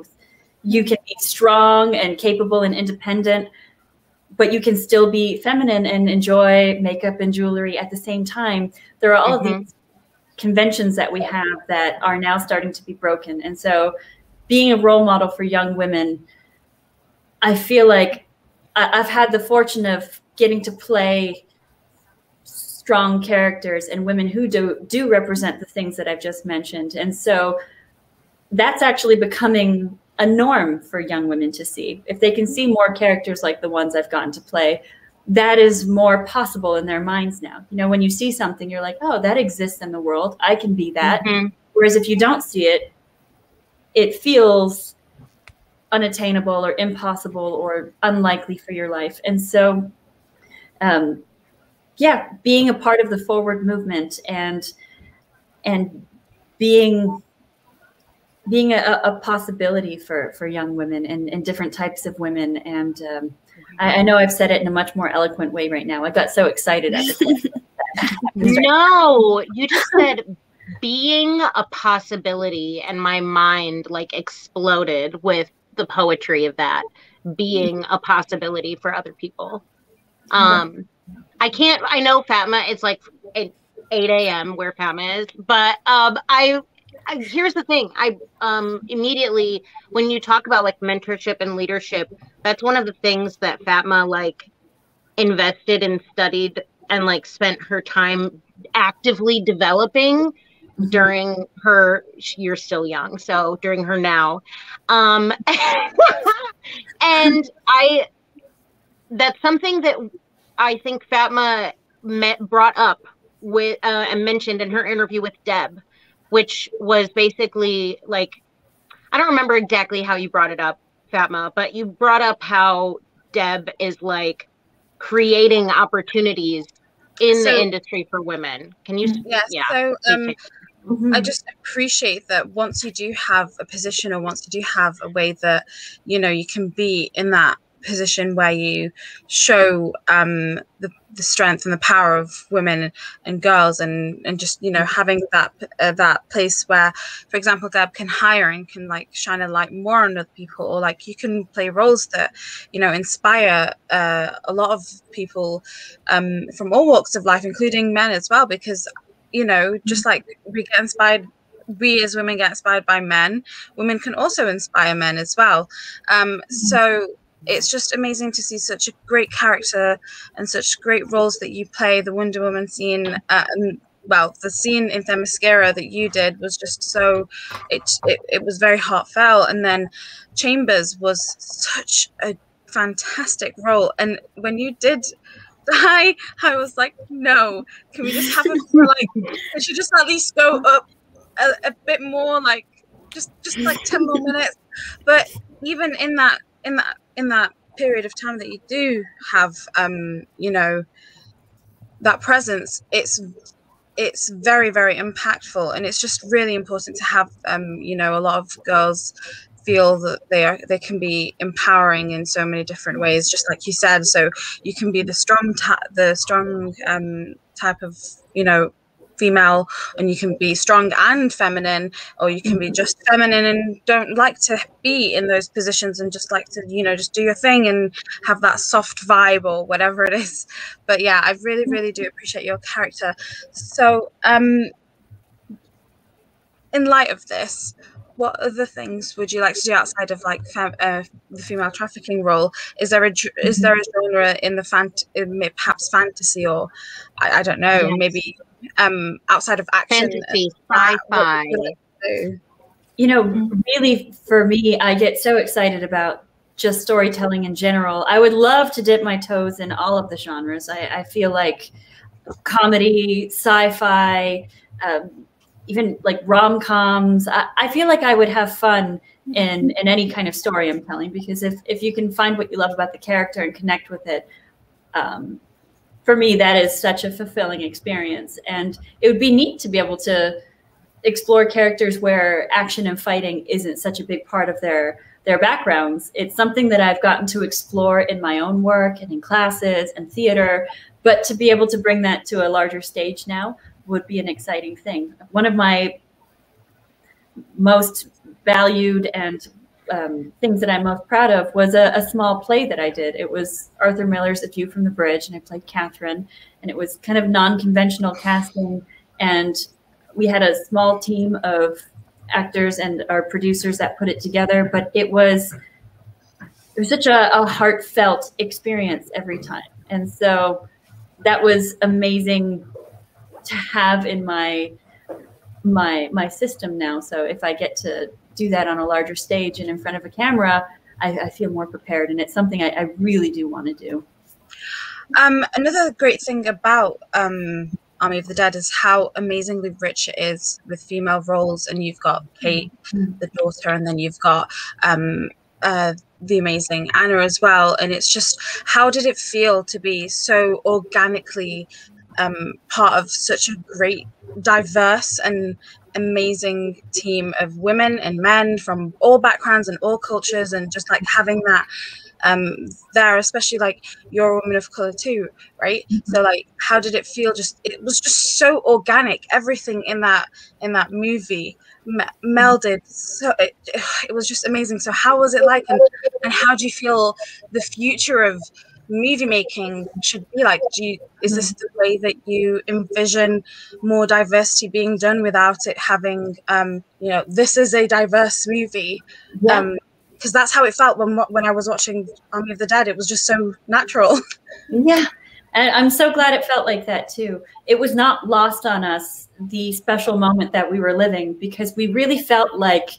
You can be strong and capable and independent, but you can still be feminine and enjoy makeup and jewelry at the same time. There are all of these conventions that we have that are now starting to be broken. And so being a role model for young women, I feel like I've had the fortune of getting to play strong characters and women who do represent the things that I've just mentioned. And so that's actually becoming a norm for young women to see. If they can see more characters like the ones I've gotten to play, that is more possible in their minds now. When you see something, you're like, oh, that exists in the world. I can be that. Whereas if you don't see it, it feels unattainable or impossible or unlikely for your life. And so, being a part of the forward movement and being a possibility for young women and different types of women. And I know I've said it in a much more eloquent way right now. I got so excited at the No, you just said being a possibility, and my mind like exploded with the poetry of that, being a possibility for other people. I know Fatma, it's like 8 a.m. where Fatma is, but here's the thing. I immediately, when you talk about like mentorship and leadership, that's one of the things that Fatma like invested and studied and like spent her time actively developing during her, you're still young, so during her now. And that's something that I think Fatma brought up with and mentioned in her interview with Deb, which was basically like, I don't remember exactly how you brought it up, Fatma, but you brought up how Deb is like creating opportunities in the industry for women. Can you? Yes. Yeah. So I just appreciate that once you do have a position, or once you do have a way that, you know, you can be in that position where you show the strength and the power of women and girls, and just, you know, having that place where, for example, Deb can hire and can like shine a light more on other people, or like you can play roles that, you know, inspire a lot of people from all walks of life, including men as well, because, you know, just like we get inspired, we as women get inspired by men, women can also inspire men as well. So it's just amazing to see such a great character and such great roles that you play. The Wonder Woman scene, and well, the scene in Themyscira that you did was just so, it was very heartfelt. And then Chambers was such a fantastic role. And when you did die, I was like, no, can we just have a like, we should just at least go up a bit more, like just like 10 more minutes. But even in that period of time that you do have you know, that presence, it's very, very impactful. And it's just really important to have you know, a lot of girls feel that they can be empowering in so many different ways, just like you said. So you can be the strong type of, you know, female, and you can be strong and feminine, or you can be just feminine and don't like to be in those positions and just like to, you know, just do your thing and have that soft vibe or whatever it is. But yeah, I really, really do appreciate your character. So in light of this, what other things would you like to do outside of like the female trafficking role? Is there a genre in the perhaps fantasy, or I don't know, maybe outside of action, fantasy, sci-fi? You know, really, for me, I get so excited about just storytelling in general. I would love to dip my toes in all of the genres. I feel like comedy, sci-fi, even like rom-coms. I feel like I would have fun in any kind of story I'm telling, because if you can find what you love about the character and connect with it, for me, that is such a fulfilling experience. And it would be neat to be able to explore characters where action and fighting isn't such a big part of their backgrounds. It's something that I've gotten to explore in my own work and in classes and theater, but to be able to bring that to a larger stage now would be an exciting thing. One of my most valued and things that I'm most proud of was a small play that I did. It was Arthur Miller's A View from the Bridge, and I played Catherine, and it was kind of non-conventional casting, and we had a small team of actors and our producers that put it together, but it was such a heartfelt experience every time. And so that was amazing to have in my system now. So if I get to do that on a larger stage and in front of a camera, I feel more prepared, and it's something I really do want to do. Another great thing about Army of the Dead is how amazingly rich it is with female roles. And you've got Kate, the daughter, and then you've got the amazing Anna as well. And it's just, how did it feel to be so organically part of such a great, diverse and amazing team of women and men from all backgrounds and all cultures, and just like having that there, especially like you're a woman of color too, right? So like, how did it feel? It was just so organic. Everything in that movie melded, so it was just amazing. So how was it like, and how do you feel the future of movie making should be like? Is this the way that you envision more diversity being done without it having you know, this is a diverse movie? Because that's how it felt when I was watching Army of the Dead. It was just so natural. Yeah, and I'm so glad it felt like that too. It was not lost on us, the special moment that we were living, because we really felt like,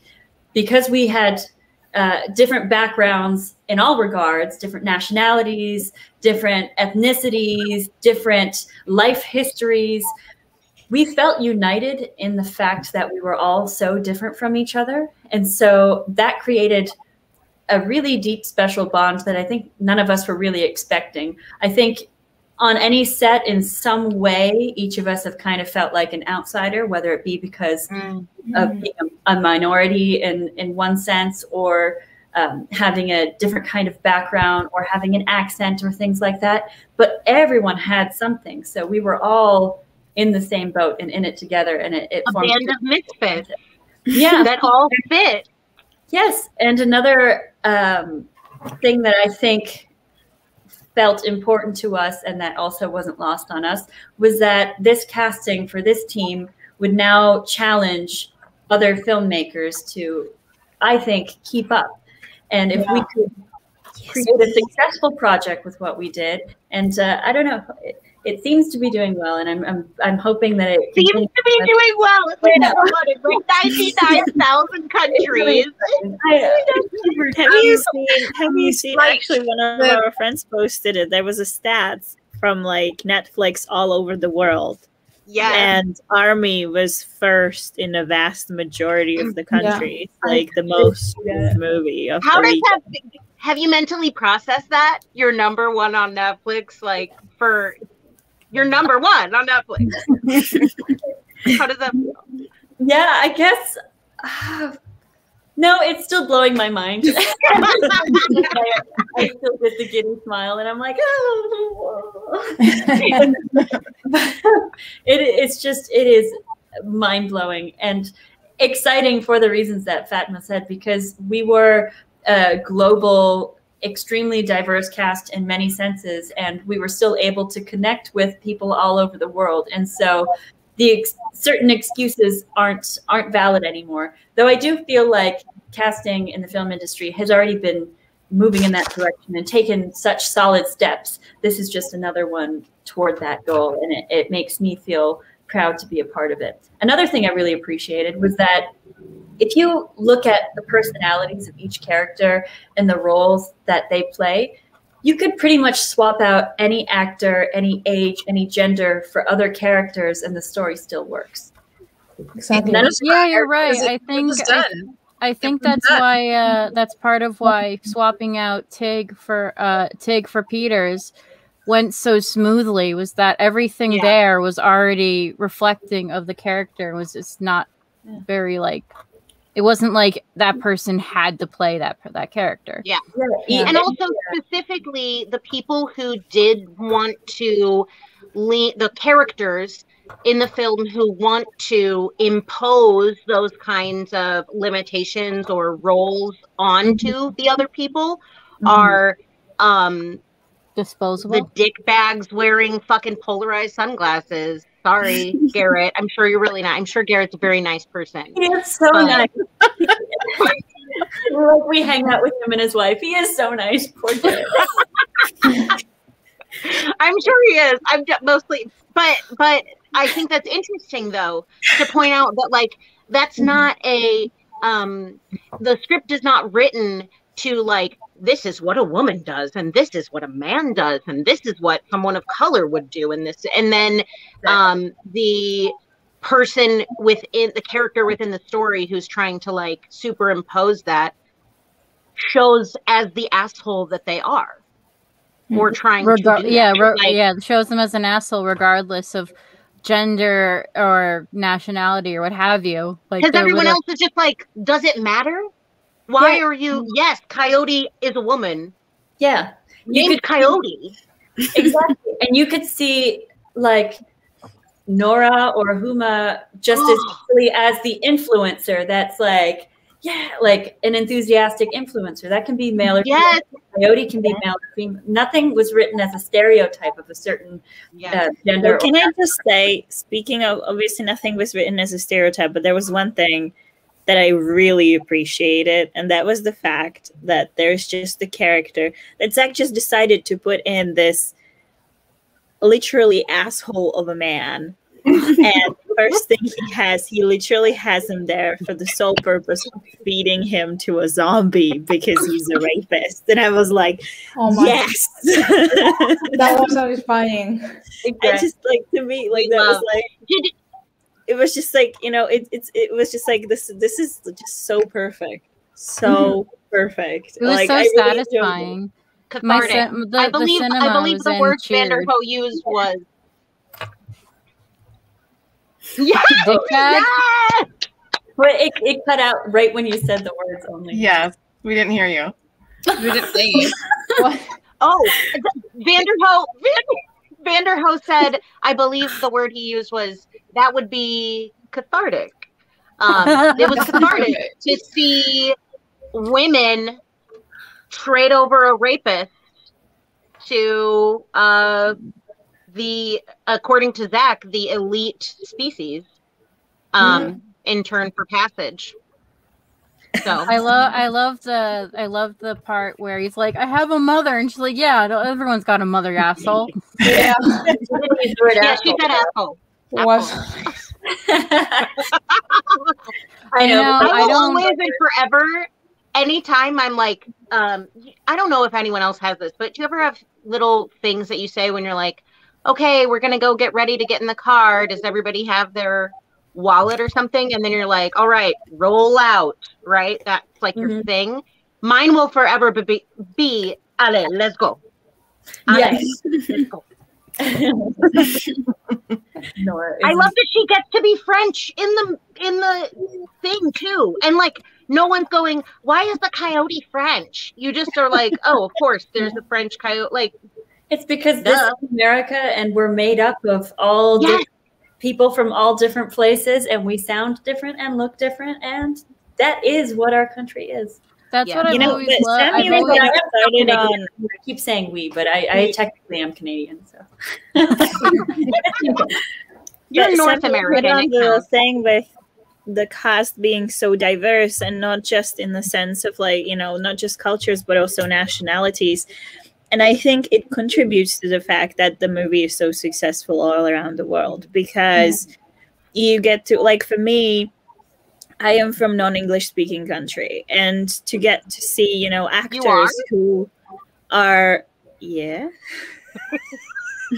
because we had different backgrounds in all regards, different nationalities, different ethnicities, different life histories. We felt united in the fact that we were all so different from each other. And so that created a really deep, special bond that I think none of us were really expecting. I think on any set, in some way, each of us have kind of felt like an outsider, whether it be because of being a minority in one sense, or having a different kind of background, or having an accent or things like that. But everyone had something. So we were all in the same boat and in it together. And it a formed band of misfits. Yeah. That all fit. Yes. And another thing that I think felt important to us, and that also wasn't lost on us, was that this casting for this team would now challenge other filmmakers to, I think, keep up. And if we could create a successful project with what we did, and I don't know, it seems to be doing well, and I'm hoping that it seems to be doing well. It's like number one in like 99,000 countries. Have you seen? Actually, one of our friends posted it. There was a stats from like Netflix all over the world. Yeah, and Army was first in a vast majority of the countries, like the most movie of How the does week. that? Have you mentally processed that? You're number one on Netflix, like for. You're number one on Netflix. How does that feel? Yeah, I guess. No, it's still blowing my mind. I still get the giddy smile, and I'm like, oh. It is mind blowing and exciting for the reasons that Fatma said, because we were a global, extremely diverse cast in many senses, and we were still able to connect with people all over the world. And so the certain excuses aren't valid anymore. Though I do feel like casting in the film industry has already been moving in that direction and taken such solid steps. This is just another one toward that goal, and it makes me feel proud to be a part of it. Another thing I really appreciated was that if you look at the personalities of each character and the roles that they play, you could pretty much swap out any actor, any age, any gender for other characters, and the story still works. Exactly. Yeah, you're right. I think that's why that's part of why swapping out Tig for Peters went so smoothly, was that everything there was already reflecting of the character. It was just not very like. It wasn't like that person had to play that character. Yeah. And also specifically the people who did want to the characters in the film who want to impose those kinds of limitations or roles onto the other people are disposable. The dick bags wearing fucking polarized sunglasses. Sorry, Garrett. I'm sure you're really not. I'm sure Garrett's a very nice person. He is so nice. Like we hang out with him and his wife. He is so nice. Poor Garrett. I'm sure he is. I'm mostly, but I think that's interesting though to point out that like that's not a the script is not written to like this is what a woman does and this is what a man does and this is what someone of color would do in this, and then the person within the character within the story who's trying to like superimpose that shows as the asshole that they are. Or trying to do that. Shows them as an asshole regardless of gender or nationality or what have you. Like, because everyone else is just like, does it matter? Why are you? Yes, Coyote is a woman. Yeah, named Coyote. Exactly, and you could see like Nora or Huma just as easily as the influencer. That's like. Yeah, like an enthusiastic influencer. That can be male or female. Coyote can be male or female. Nothing was written as a stereotype of a certain gender. Well, can I just say, speaking of, obviously nothing was written as a stereotype, but there was one thing that I really appreciated, and that was the fact that there's just the character that Zach just decided to put in this literally asshole of a man. And first thing he literally has him there for the sole purpose of feeding him to a zombie because he's a rapist. And I was like, yes. That was satisfying. I just like, to me, like, that was like, it was just like, you know, it was just like, this is just so perfect. So perfect. It was like, so satisfying. Cathartic. I believe the word Vanderho used was yeah. But it cut out right when you said the words only. Yes, we didn't hear you. We didn't say you. Oh, Vanderho said, I believe the word he used was, that would be cathartic. It was cathartic to see women trade over a rapist to according to Zach, the elite species in turn for passage. So I love the part where he's like, I have a mother, and she's like, yeah, everyone's got a mother, asshole. Yeah, she said asshole. I know. I will always and forever. Anytime I'm like, I don't know if anyone else has this, but do you ever have little things that you say when you're like, okay, we're gonna go get ready to get in the car? Does everybody have their wallet or something? And then you're like, all right, roll out, right? That's like your thing. Mine will forever be allez, let's go. Allez, let's go. I love that she gets to be French in the thing too, and like no one's going, why is the coyote French? You just are like, oh, of course there's a French coyote. Like, it's because this is America, and we're made up of all different people from all different places, and we sound different and look different, and that is what our country is. That's what I've always loved. I keep saying we, but I technically am Canadian, so. You're North American. The thing with the cast being so diverse, and not just in the sense of like, you know, not just cultures, but also nationalities. And I think it contributes to the fact that the movie is so successful all around the world, because you get to, like, for me, I am from non-English speaking country, and to get to see, you know, actors who are, I'm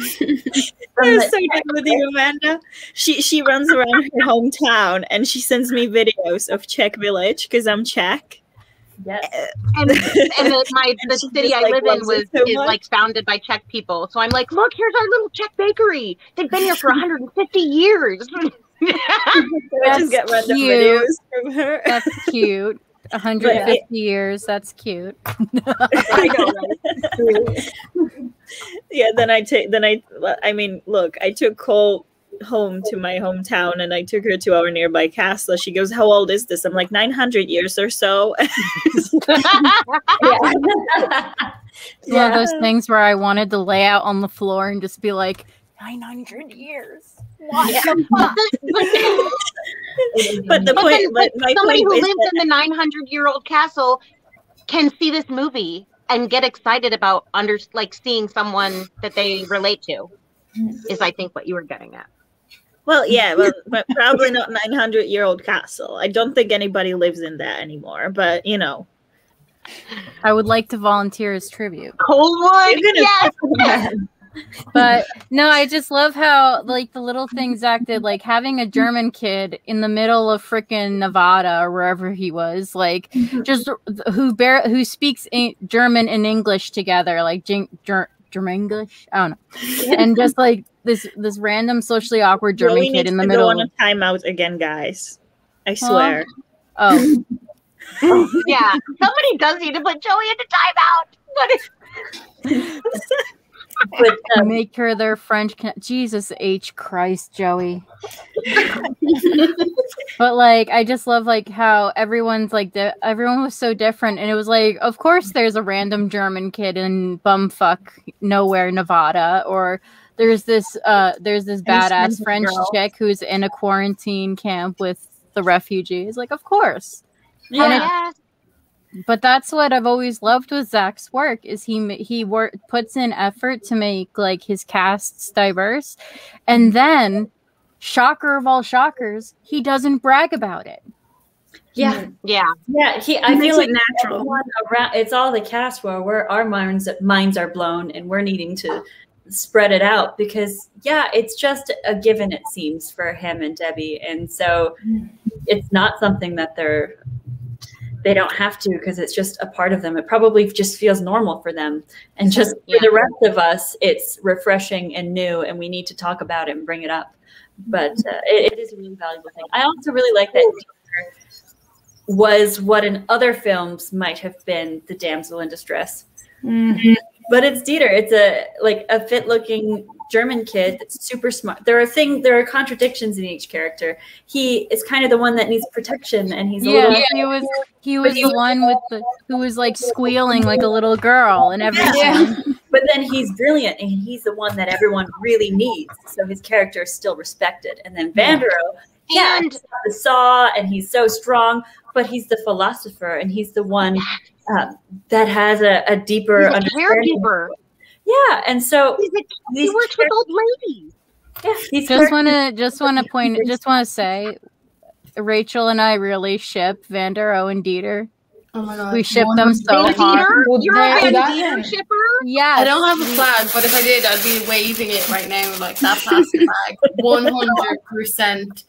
so done with you, Amanda. She runs around her hometown and she sends me videos of Czech Village because I'm Czech. Yes. And the city I live in is like founded by Czech people. So I'm like, look, here's our little Czech bakery. They've been here for 150 years. I just get random videos from her. That's cute. 150 years. That's cute. I know, right? Yeah. I took Cole home to my hometown, and I took her to our nearby castle. She goes, how old is this? I'm like, 900 years or so. It's one of those things where I wanted to lay out on the floor and just be like, 900 years. What the fuck? But the point, somebody who lives in the 900-year-old castle can see this movie and get excited about seeing someone that they relate to. Is I think what you were getting at. Well, yeah, but probably not 900-year-old castle. I don't think anybody lives in that anymore. But you know, I would like to volunteer as tribute. Coldwood, yes. But no, I just love how like the little things Zach did, like having a German kid in the middle of frickin' Nevada or wherever he was, like just who speaks German and English together, like German English. I don't know, and just like this random socially awkward German kid in the middle. Go on a timeout again, guys. I swear. Oh. Yeah, somebody does need to put Joey into timeout. But make her their French. Jesus H. Christ, Joey. But like, I just love like how everyone's like everyone was so different, and it was like, of course, there's a random German kid in bumfuck nowhere, Nevada, or there's this badass French chick who's in a quarantine camp with the refugees. Like, of course, yeah. But that's what I've always loved with Zach's work is he puts in effort to make like his casts diverse, and then shocker of all shockers, he doesn't brag about it. Yeah, yeah. I feel like natural. Around, it's all the cast where our minds are blown, and we're needing to spread it out because it's just a given, it seems, for him and Debbie, and so it's not something that they don't have to, because it's just a part of them. It probably just feels normal for them, and just for the rest of us, it's refreshing and new, and we need to talk about it and bring it up. But it is a really valuable thing. I also really like that Dieter was what in other films might have been the damsel in distress. But it's Dieter. It's a fit-looking German kid that's super smart. There are contradictions in each character. He is kind of the one that needs protection, and he's he was the one who was like squealing like a little girl and everything. But then he's brilliant, and he's the one that everyone really needs. So his character is still respected. And then Vandero, he's the saw, and he's so strong, but he's the philosopher, and he's the one that has a deeper understanding. Yeah, and so he works with old ladies. Yeah, just want to say, Rachel and I really ship Vandero and Dieter. Oh my god, we ship them so hard. You're a Dieter shipper? Yeah, I don't have a flag, but if I did, I'd be waving it right now, like that plastic flag. 100%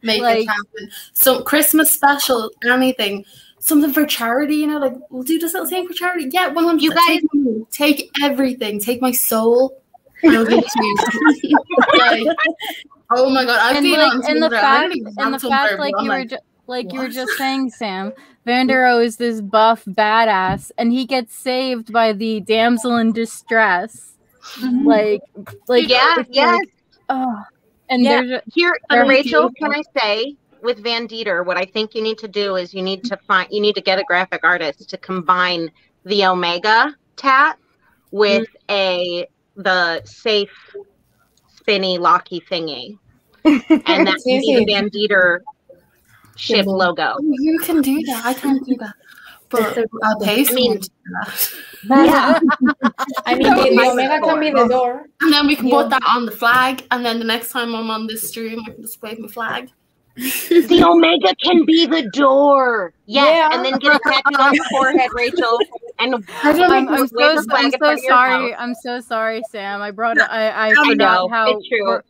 make it happen. So Christmas special, anything. Something for charity, you know, like we'll do this little thing for charity. Yeah, 100%. You guys take everything, take my soul. I'll give it to you. Like, oh my god, I've been on and the fact, like you were just saying, Sam, Vandero is this buff badass, and he gets saved by the damsel in distress. Like yes. And Rachel, can I say? With Van Dieter, what I think you need to do is you need to get a graphic artist to combine the Omega tat with the safe spinny locky thingy, and that's the Van Dieter ship logo. You can do that. I can't do that. But I'll pay someone to do that. Yeah. I mean, the Omega can be the door. And then we can put that on the flag, and then the next time I'm on this stream, I can just wave my flag. The Omega can be the door. Yes, and then get a tattoo on your forehead, Rachel. And I'm so sorry, Sam. I forgot how it's true.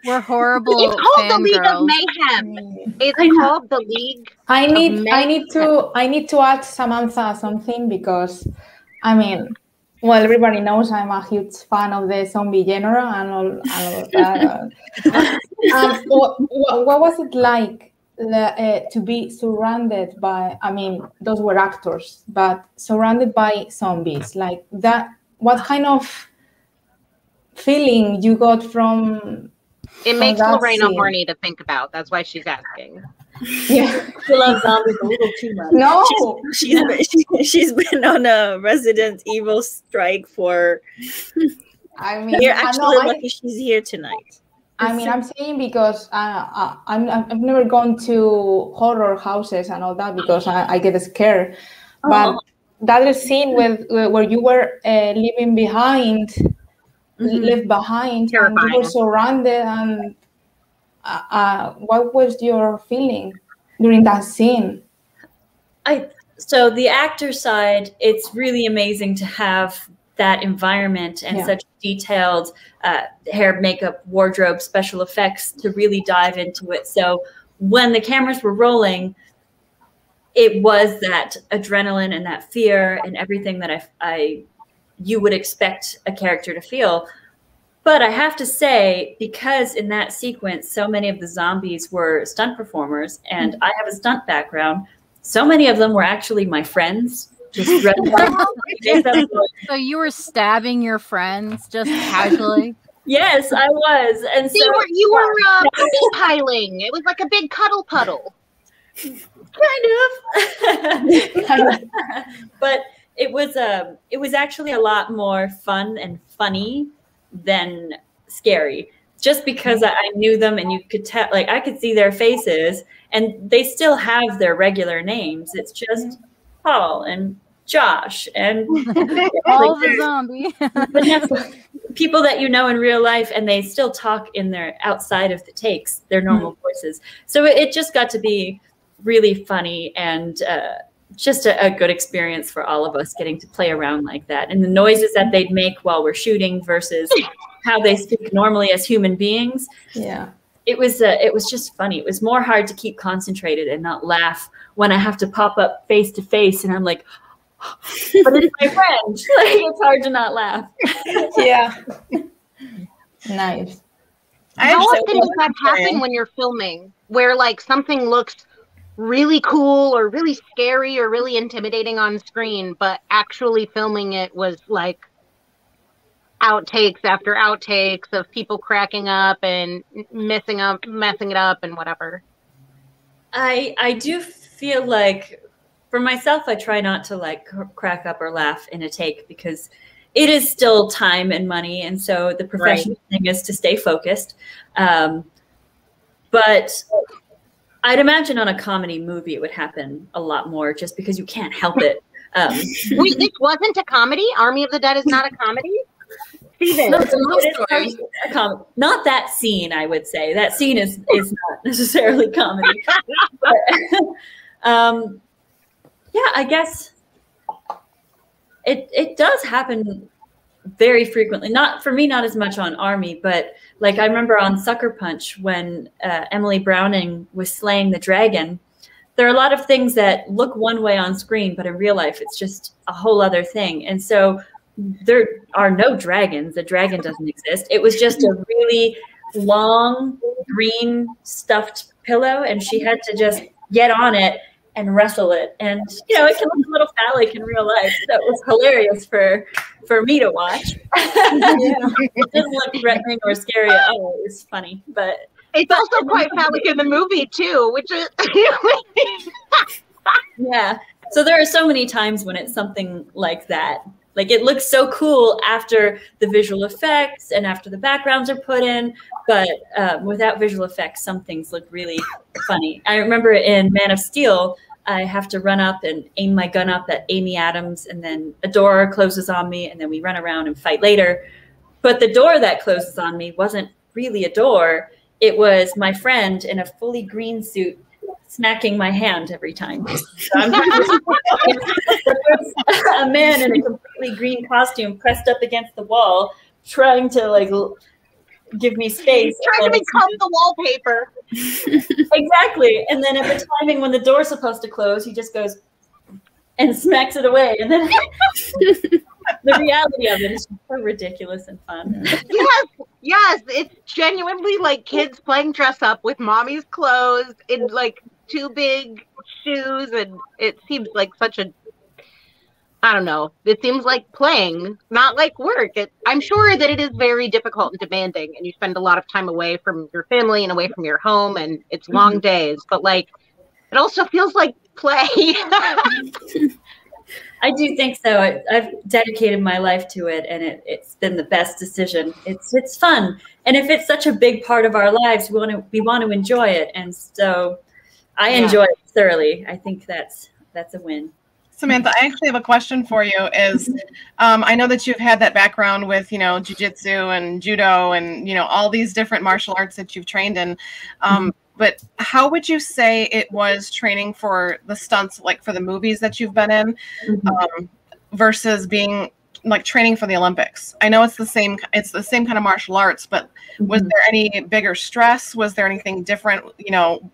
We're horrible. It's called the League of Mayhem. It's called the League. I need to add Samantha something, because I mean, well, everybody knows I'm a huge fan of the zombie genre and all of that. What was it like to be surrounded by, I mean, those were actors, but surrounded by zombies like that? What kind of feeling you got from It makes Lorena horny to think about. That's why she's asking. Yeah, she loves zombies a little too much. No, she's been on a Resident Evil strike for. I mean, you're actually lucky she's here tonight. I mean, I'm saying because I've never gone to horror houses and all that because I get scared. But that other scene where you were leaving behind, left behind, and you were surrounded, and what was your feeling during that scene? So the actor side, it's really amazing to have that environment and such detailed hair, makeup, wardrobe, special effects to really dive into it. So when the cameras were rolling, it was that adrenaline and that fear and everything that you would expect a character to feel. But I have to say, because in that sequence, so many of the zombies were stunt performers, and I have a stunt background, so many of them were actually my friends. Just so you were stabbing your friends just casually? Yes, I was. And so you were puppy piling. It was like a big cuddle puddle. Kind of. But it was actually a lot more fun and funny than scary. Just because I knew them, and you could tell, like I could see their faces, and they still have their regular names. It's just Paul and Josh and all the zombie. people that you know in real life, and they still talk in their outside of the takes, their normal voices. So it just got to be really funny and just a good experience for all of us getting to play around like that. And the noises that they'd make while we're shooting versus how they speak normally as human beings. Yeah. It was just funny. It was more hard to keep concentrated and not laugh when I have to pop up face to face and I'm like, but it's my friend. Like, it's hard to not laugh. Yeah. Nice. How often does that happen when you're filming, where like something looks really cool or really scary or really intimidating on screen, but actually filming it was like outtakes after outtakes of people cracking up and messing it up and whatever? I do feel like, for myself, I try not to like crack up or laugh in a take because it is still time and money. And so the professional thing is to stay focused. But I'd imagine on a comedy movie, it would happen a lot more just because you can't help it. Wait, this wasn't a comedy? Army of the Dead is not a comedy? Steven. No, not that scene, I would say. That scene is not necessarily comedy. But, yeah, I guess it does happen very frequently. Not for me, not as much on Army, but like I remember on Sucker Punch when Emily Browning was slaying the dragon. There are a lot of things that look one way on screen, but in real life, it's just a whole other thing. And so there are no dragons. The dragon doesn't exist. It was just a really long green stuffed pillow, and she had to just get on it and wrestle it. And, you know, it can look a little phallic in real life. So it was hilarious for me to watch. It didn't look threatening or scary at all. It was funny. But it's also quite phallic in the movie, too, which is... Yeah. So there are so many times when it's something like that. Like, it looks so cool after the visual effects and after the backgrounds are put in, but without visual effects, some things look really funny. I remember in Man of Steel, I have to run up and aim my gun up at Amy Adams, and then a door closes on me, and then we run around and fight later. But the door that closes on me wasn't really a door. It was my friend in a fully green suit smacking my hand every time. So I'm a man in a completely green costume pressed up against the wall, trying to like give me space. Trying to become the wallpaper. Exactly. And then at the timing when the door's supposed to close, he just goes and smacks it away. And then the reality of it is so ridiculous and fun. Yes, it's genuinely like kids playing dress up with mommy's clothes in like two big shoes, and it seems like such a, I don't know, it seems like playing, not like work. I'm sure that it is very difficult and demanding, and you spend a lot of time away from your family and away from your home, and it's long days, but like it also feels like play. I do think so. I've dedicated my life to it, and it's been the best decision. It's fun, and if it's such a big part of our lives, we want to enjoy it, and so I enjoy it thoroughly. I think that's a win. Samantha, I actually have a question for you. I know that you've had that background with, jiu-jitsu and judo and, all these different martial arts that you've trained in. But how would you say it was training for the stunts, like for the movies that you've been in, versus being like training for the Olympics? I know it's the same kind of martial arts, but was there any bigger stress? Was there anything different?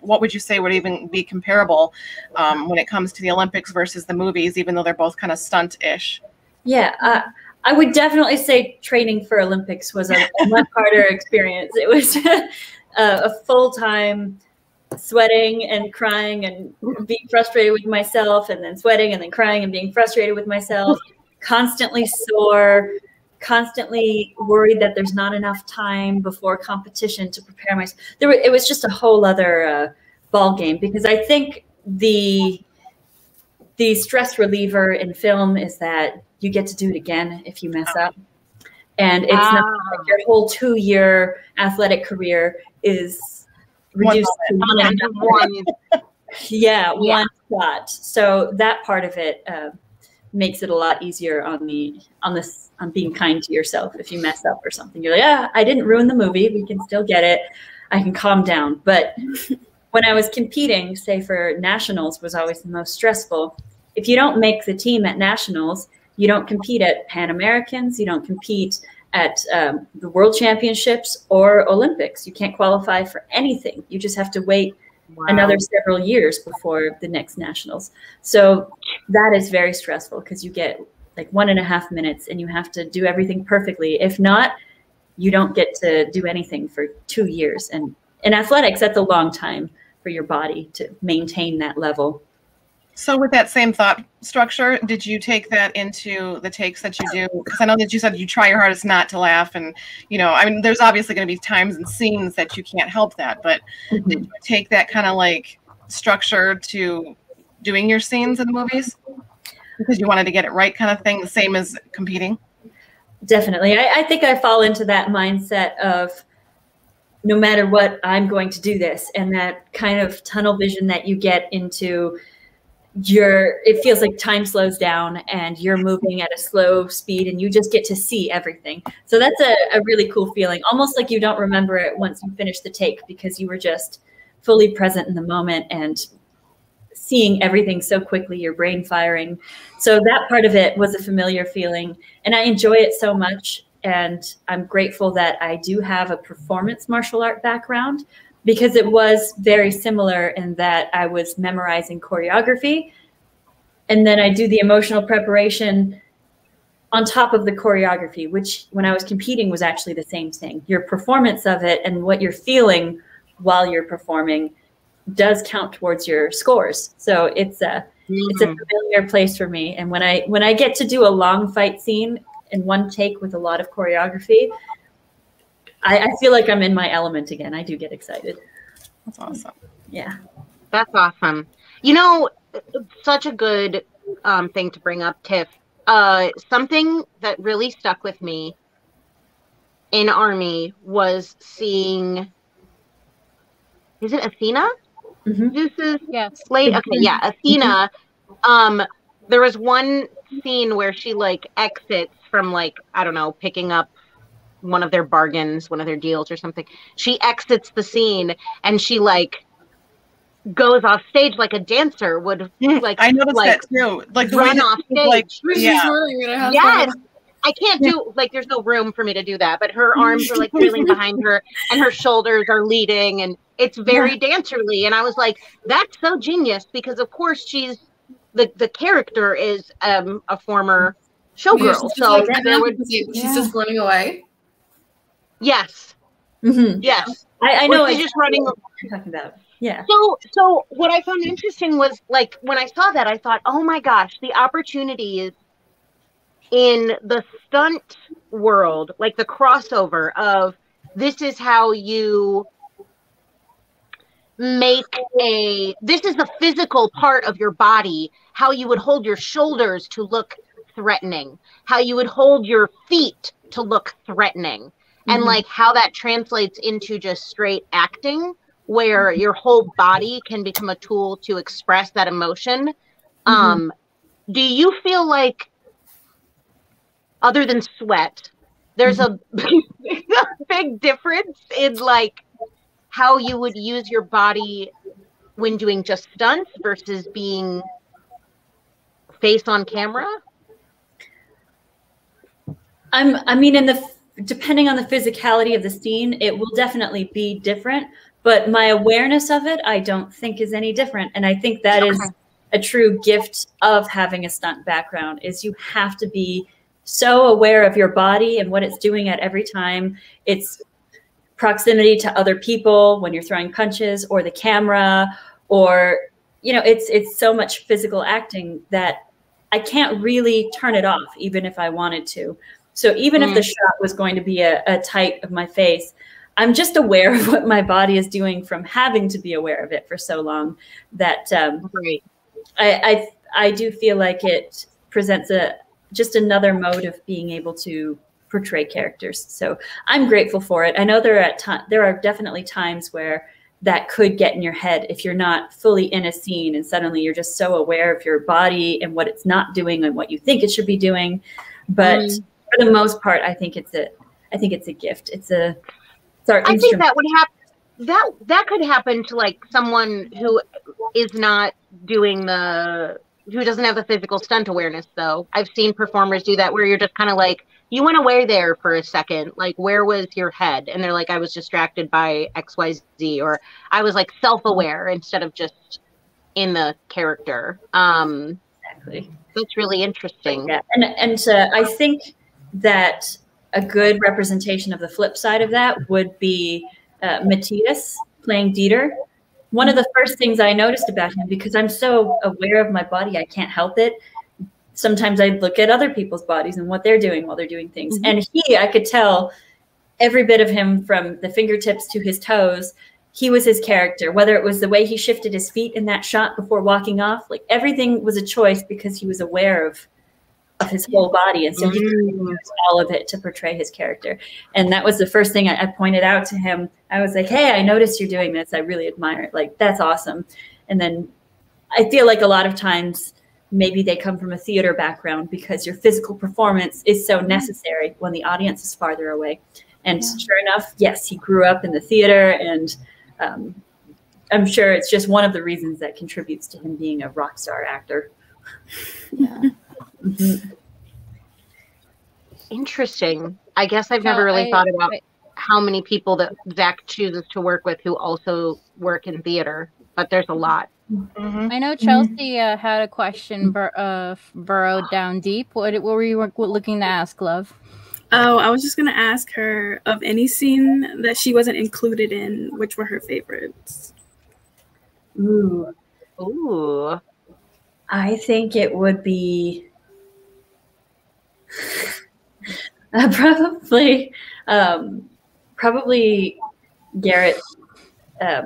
What would you say would even be comparable when it comes to the Olympics versus the movies, even though they're both kind of stunt-ish? Yeah, I would definitely say training for Olympics was a much harder experience. It was a full-time sweating and crying and being frustrated with myself, and then sweating and then crying and being frustrated with myself, constantly sore, constantly worried that there's not enough time before competition to prepare myself. It was just a whole other ball game, because I think the stress reliever in film is that you get to do it again if you mess up. And it's not like your whole 2-year athletic career is reduced to one shot. So that part of it makes it a lot easier on being kind to yourself. If you mess up or something, you're like, yeah, I didn't ruin the movie. We can still get it. I can calm down. But when I was competing, say for nationals, was always the most stressful. If you don't make the team at nationals, you don't compete at Pan Americans, you don't compete at the World Championships or Olympics. You can't qualify for anything. You just have to wait another several years before the next nationals. So that is very stressful because you get like 1.5 minutes and you have to do everything perfectly. If not, you don't get to do anything for 2 years. And in athletics, that's a long time for your body to maintain that level. So with that same thought structure, did you take that into the takes that you do? Because I know that you said you try your hardest not to laugh. And, you know, I mean, there's obviously going to be times and scenes that you can't help that. But did you take that kind of like structure to doing your scenes in the movies? Because you wanted to get it right kind of thing, the same as competing? Definitely. I think I fall into that mindset of no matter what, I'm going to do this. And that kind of tunnel vision that you get into it feels like time slows down and you're moving at a slow speed and you just get to see everything. So that's a really cool feeling, almost like you don't remember it once you finish the take because you were just fully present in the moment and seeing everything so quickly, your brain firing. So that part of it was a familiar feeling and I enjoy it so much. And I'm grateful that I do have a performance martial art background, because it was very similar in that I was memorizing choreography and then I do the emotional preparation on top of the choreography, which when I was competing was actually the same thing. Your performance of it and what you're feeling while you're performing does count towards your scores. So it's a familiar place for me. And when I get to do a long fight scene in one take with a lot of choreography, I feel like I'm in my element again. I do get excited. That's awesome. Yeah. That's awesome. You know, such a good thing to bring up, Tiff. Something that really stuck with me in Army was seeing, is it Athena? Mm-hmm. This is Slate. Okay, yeah, Athena. There was one scene where she like exits from like, I don't know, picking up one of their bargains, one of their deals or something. She exits the scene and she like goes off stage like a dancer would. Like I noticed like, that too. Like the run way off stage. like, Yes. I can't do like there's no room for me to do that, but her arms are like trailing behind her and her shoulders are leading and it's very dancerly. And I was like, that's so genius because of course she's the character is a former showgirl. So like, there would she's just running away. Yes. Mm-hmm. Yes. I know she's just running what you're talking about. Yeah. So what I found interesting was like when I saw that, I thought, oh my gosh, the opportunities in the stunt world, like the crossover of this is how you make this is the physical part of your body, how you would hold your shoulders to look threatening, how you would hold your feet to look threatening, and like how that translates into just straight acting where your whole body can become a tool to express that emotion. Do you feel like, other than sweat, there's a big difference in like how you would use your body when doing just stunts versus being face on camera? I mean, depending on the physicality of the scene, it will definitely be different, but my awareness of it, I don't think is any different. And I think that is a true gift of having a stunt background, is you have to be so aware of your body and what it's doing at every time. It's proximity to other people when you're throwing punches or the camera, or, you know, it's so much physical acting that I can't really turn it off, even if I wanted to. So even if the shot was going to be a tight of my face, I'm just aware of what my body is doing from having to be aware of it for so long that I do feel like it presents just another mode of being able to portray characters. So I'm grateful for it. I know there are definitely times where that could get in your head if you're not fully in a scene and suddenly you're just so aware of your body and what it's not doing and what you think it should be doing. But for the most part, I think it's a gift. It's our I think that would happen. That could happen to like someone who is not doing who doesn't have the physical stunt awareness, though. I've seen performers do that where you're just kind of like, you went away there for a second. Like, where was your head? And they're like, I was distracted by XYZ, or I was like self-aware instead of just in the character. Exactly. That's really interesting. Yeah. And I think that a good representation of the flip side of that would be Matthias playing Dieter. One of the first things I noticed about him, because I'm so aware of my body, I can't help it. Sometimes I look at other people's bodies and what they're doing while they're doing things. And I could tell every bit of him from the fingertips to his toes. He was his character, whether it was the way he shifted his feet in that shot before walking off, like everything was a choice because he was aware of his whole body. And so he could use all of it to portray his character. And that was the first thing I pointed out to him. I was like, hey, I noticed you're doing this. I really admire it. Like, that's awesome. And then I feel like a lot of times maybe they come from a theater background because your physical performance is so necessary when the audience is farther away. And sure enough, yes, he grew up in the theater, and I'm sure it's just one of the reasons that contributes to him being a rock star actor. Yeah. Interesting. I guess I've never really thought about how many people that Zach chooses to work with who also work in theater, but there's a lot. I know Chelsea had a question burrowed down deep. What were you looking to ask, love? Oh, I was just going to ask her, of any scene that she wasn't included in, which were her favorites? Ooh. I think it would be probably Garrett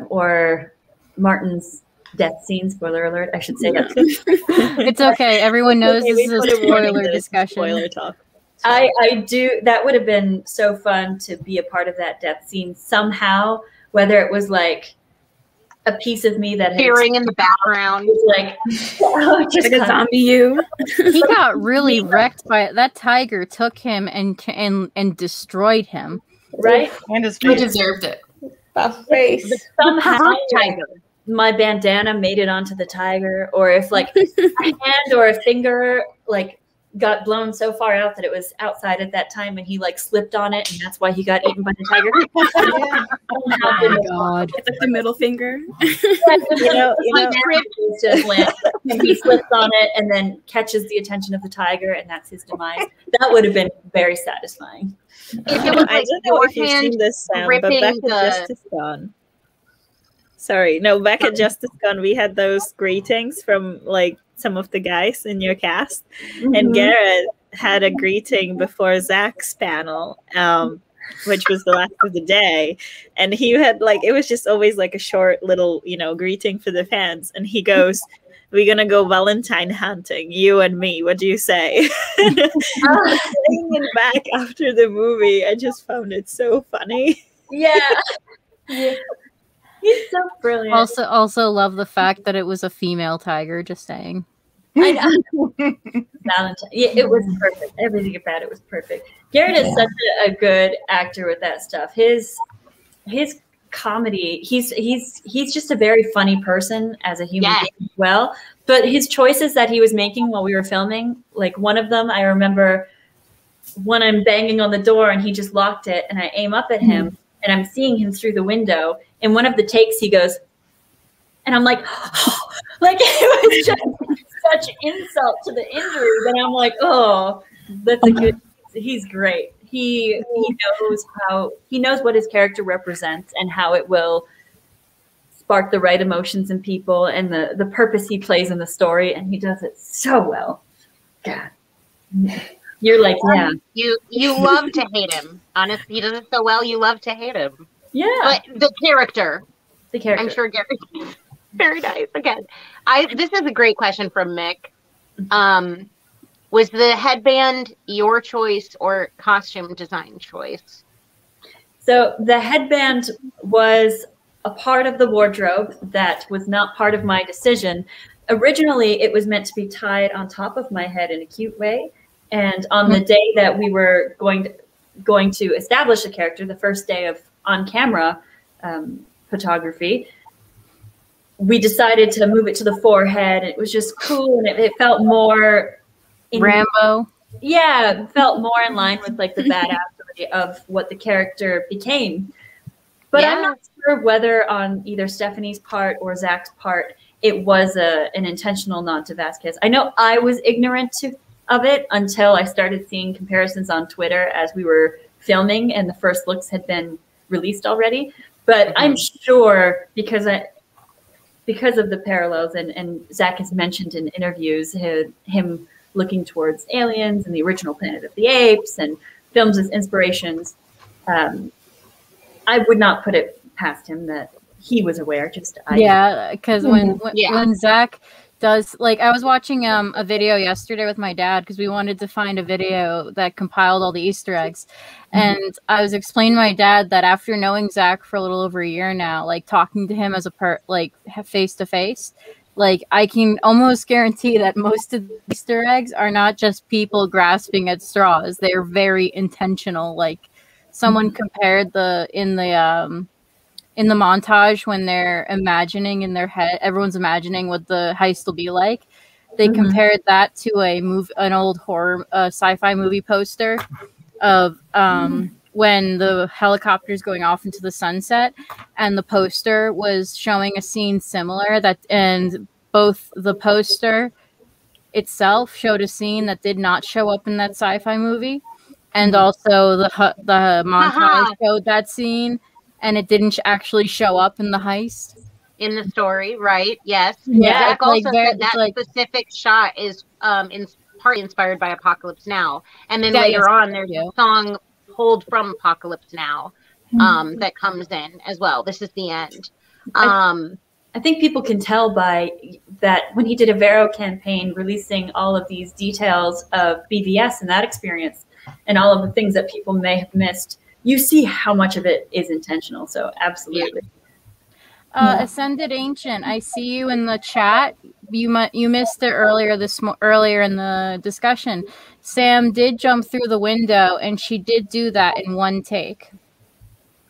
or Martin's death scene. Spoiler alert! I should say that. It's okay. Everyone knows this is a spoiler discussion. Spoiler talk. I do. That would have been so fun to be a part of that death scene somehow. Whether it was like a piece of me that hearing in the background, like just like a zombie. You. He got really wrecked by it. That tiger took him and destroyed him. Right, and his He face. deserved it. That face. Somehow, my bandana made it onto the tiger, or if like a hand or a finger like got blown so far out that it was outside at that time, and he like slipped on it, and that's why he got eaten by the tiger. Oh my god! It's like the middle finger. And he slips on it and then catches the attention of the tiger, and that's his demise. That would have been very satisfying. If it was I like don't know your if you've hand seen this, Sam, but ripping back at the Justice Con. Sorry, no, back at Justice Con, we had those greetings from like some of the guys in your cast, and Garrett had a greeting before Zach's panel, which was the last of the day, and he had like, it was just always like a short little, greeting for the fans, and he goes, "We're gonna go Valentine hunting, you and me. What do you say?" Saying it back after the movie, I just found it so funny. Yeah. He's so brilliant. Also love the fact that it was a female tiger. Just saying. I know. Valentine. Yeah, it was perfect. Everything about it was perfect. Garrett is such a good actor with that stuff. His comedy. He's just a very funny person as a human being as well. But his choices that he was making while we were filming, like one of them, I remember when I'm banging on the door and he just locked it, and I aim up at him and I'm seeing him through the window. In one of the takes, he goes, and I'm like, like it was just such insult to the injury that I'm like, oh, that's a good. He's great. He knows what his character represents and how it will spark the right emotions in people and the purpose he plays in the story, and he does it so well. God, you're like, yeah. You love to hate him. Honestly, he does it so well. You love to hate him. Yeah. But the character. I'm sure Gary. Very nice. Again, this is a great question from Mick. Was the headband your choice or costume design choice? So the headband was a part of the wardrobe that was not part of my decision. Originally, it was meant to be tied on top of my head in a cute way. And on the day that we were going to establish the character, the first day of on-camera photography, we decided to move it to the forehead. It was just cool, and it felt more Rambo. Yeah, it felt more in line with like the badassery of what the character became. But I'm not sure whether on either Stephanie's part or Zach's part it was an intentional nod to Vasquez. I know I was ignorant of it until I started seeing comparisons on Twitter as we were filming and the first looks had been released already. But I'm sure because of the parallels, and Zach has mentioned in interviews him looking towards Aliens and the original Planet of the Apes and films as inspirations, I would not put it past him that he was aware. Because when Zach does, like, I was watching a video yesterday with my dad because we wanted to find a video that compiled all the Easter eggs, and I was explaining to my dad that after knowing Zach for a little over a year now, like talking to him as face to face, like I can almost guarantee that most of the Easter eggs are not just people grasping at straws; they are very intentional. Like someone compared in the montage when they're imagining in their head, everyone's imagining what the heist will be like. They compared that to an old horror sci-fi movie poster of when the helicopter's going off into the sunset, and the poster was showing a scene similar and both the poster itself showed a scene that did not show up in that sci-fi movie, and also the montage showed that scene and it didn't actually show up in the heist. In the story, right? Yes. Yeah. Zach also said that specific shot is partly inspired by Apocalypse Now. And then later on, there's a song pulled from Apocalypse Now that comes in as well. This is the end. I think people can tell by that when he did a VERO campaign releasing all of these details of BVS and that experience and all of the things that people may have missed, you see how much of it is intentional. So absolutely. Ascended Ancient, I see you in the chat. You missed it earlier in the discussion. Sam did jump through the window, and she did do that in one take.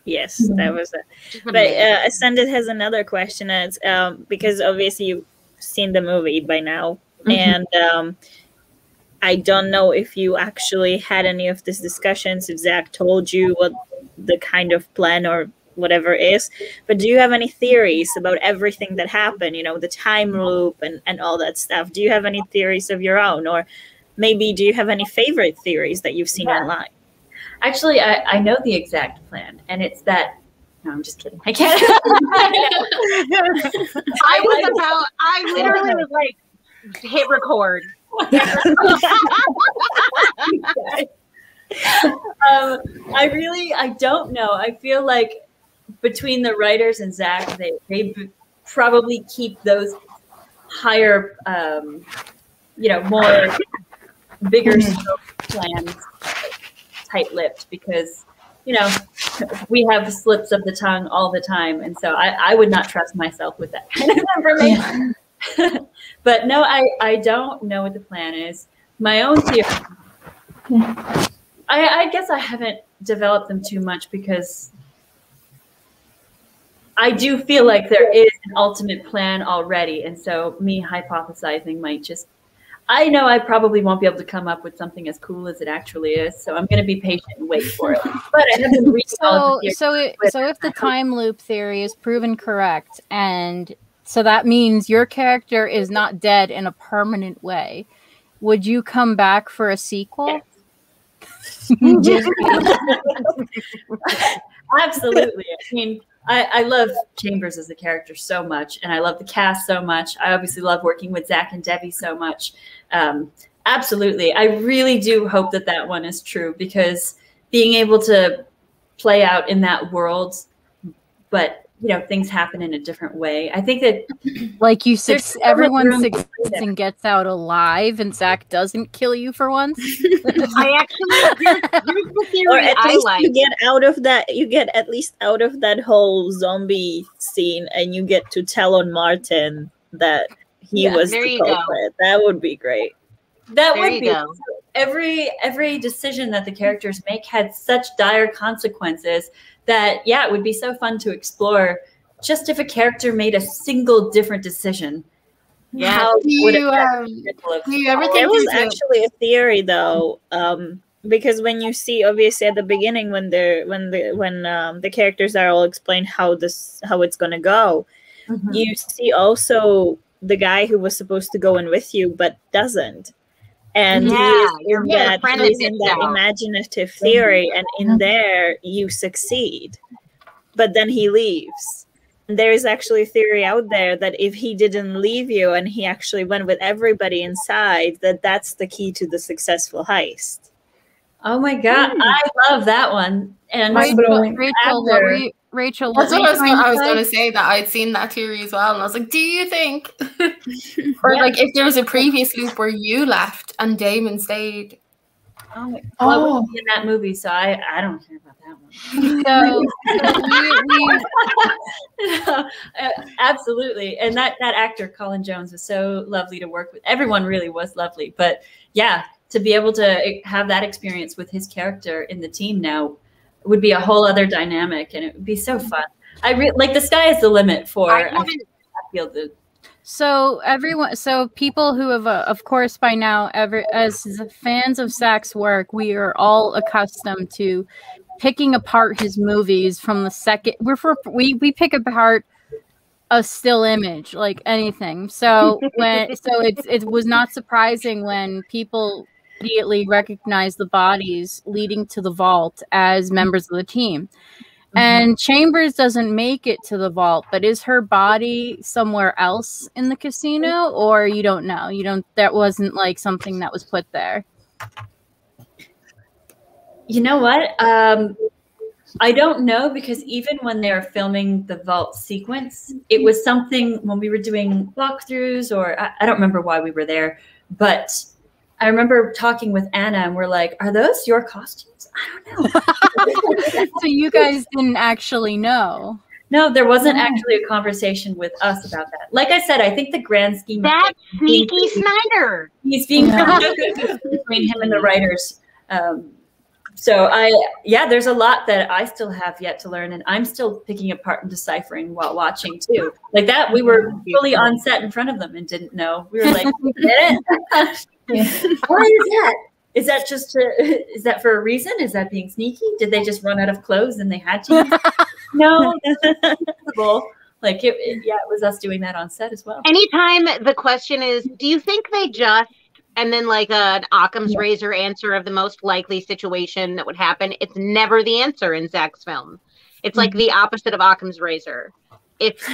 Yes, that was it. But Ascended has another question. It's because obviously you've seen the movie by now, and I don't know if you actually had any of these discussions, if Zach told you what the kind of plan or whatever is, but do you have any theories about everything that happened, you know, the time loop and all that stuff? Do you have any theories of your own, or maybe do you have any favorite theories that you've seen online? Actually, I know the exact plan, and it's that. No, I'm just kidding. I can't. I literally was like, hit record. I don't know. I feel like between the writers and Zach, they probably keep those higher, more bigger scope plans tight-lipped because, we have slips of the tongue all the time. And so I would not trust myself with that kind of information. Yeah. But no, I don't know what the plan is. My own theory, I guess I haven't developed them too much because I do feel like there is an ultimate plan already. And so me hypothesizing might just, I know I probably won't be able to come up with something as cool as it actually is. So I'm going to be patient and wait for it. But I have been reading all of the theories. So if the time loop theory is proven correct, and so that means your character is not dead in a permanent way, would you come back for a sequel? Yes. Absolutely. I mean, I love Chambers as a character so much, and I love the cast so much. I obviously love working with Zach and Debbie so much. Absolutely. I really do hope that one is true, because being able to play out in that world, but you know, things happen in a different way. I think that like everyone succeeds and gets out alive, and Zach doesn't kill you for once. I actually here's the theory Or at least like. you get out of that. You get at least out of that whole zombie scene, and you get to tell on Martin that he was the culprit. That would be great. That would be. So every decision that the characters make had such dire consequences that, yeah, it would be so fun to explore. Just if a character made a single different decision. Yeah. How would it there was actually a theory though, because when you see, obviously at the beginning when the characters are all explained how it's gonna go, you see also the guy who was supposed to go in with you but doesn't. And he's in that imaginative theory, and in there you succeed, but then he leaves. And there is actually a theory out there that if he didn't leave you and he actually went with everybody inside, that's the key to the successful heist. Oh my God, I love that one. And Rachel, that's what I was going to say, that I'd seen that theory as well, and I was like, do you think, or like if there was a previous loop where you left and Damon stayed? Well, I wasn't in that movie, so I don't care about that one. Absolutely, and that actor Colin Jones was so lovely to work with. Everyone really was lovely, but yeah, to be able to have that experience with his character in the team now would be a whole other dynamic, and it would be so fun. Like the sky is the limit for I feel the. So people who have, of course, by now, as fans of Zach's work, we are all accustomed to picking apart his movies from the second. We pick apart a still image, like anything. So it was not surprising when people immediately recognized the bodies leading to the vault as members of the team. And Chambers doesn't make it to the vault, but is her body somewhere else in the casino, or you don't know? That wasn't like something that was put there. You know what? I don't know, because even when they were filming the vault sequence, it was something when we were doing walkthroughs, or I don't remember why we were there, but I remember talking with Anna and we're like, are those your costumes? I don't know. So you guys didn't actually know? No, there wasn't actually a conversation with us about that. Like I said, I think the grand scheme. That's sneaky Snyder. He's being between him and the writers. So there's a lot that I still have yet to learn, and I'm still picking apart and deciphering while watching too. Like that, we were fully on set in front of them and didn't know. We were like, we did it. Why is that? Is that just is that for a reason? Is that being sneaky? Did they just run out of clothes and they had to? No, like it was us doing that on set as well. Anytime the question is, do you think they just, and then like an Occam's razor answer of the most likely situation that would happen, it's never the answer in Zach's film. It's like the opposite of Occam's razor. If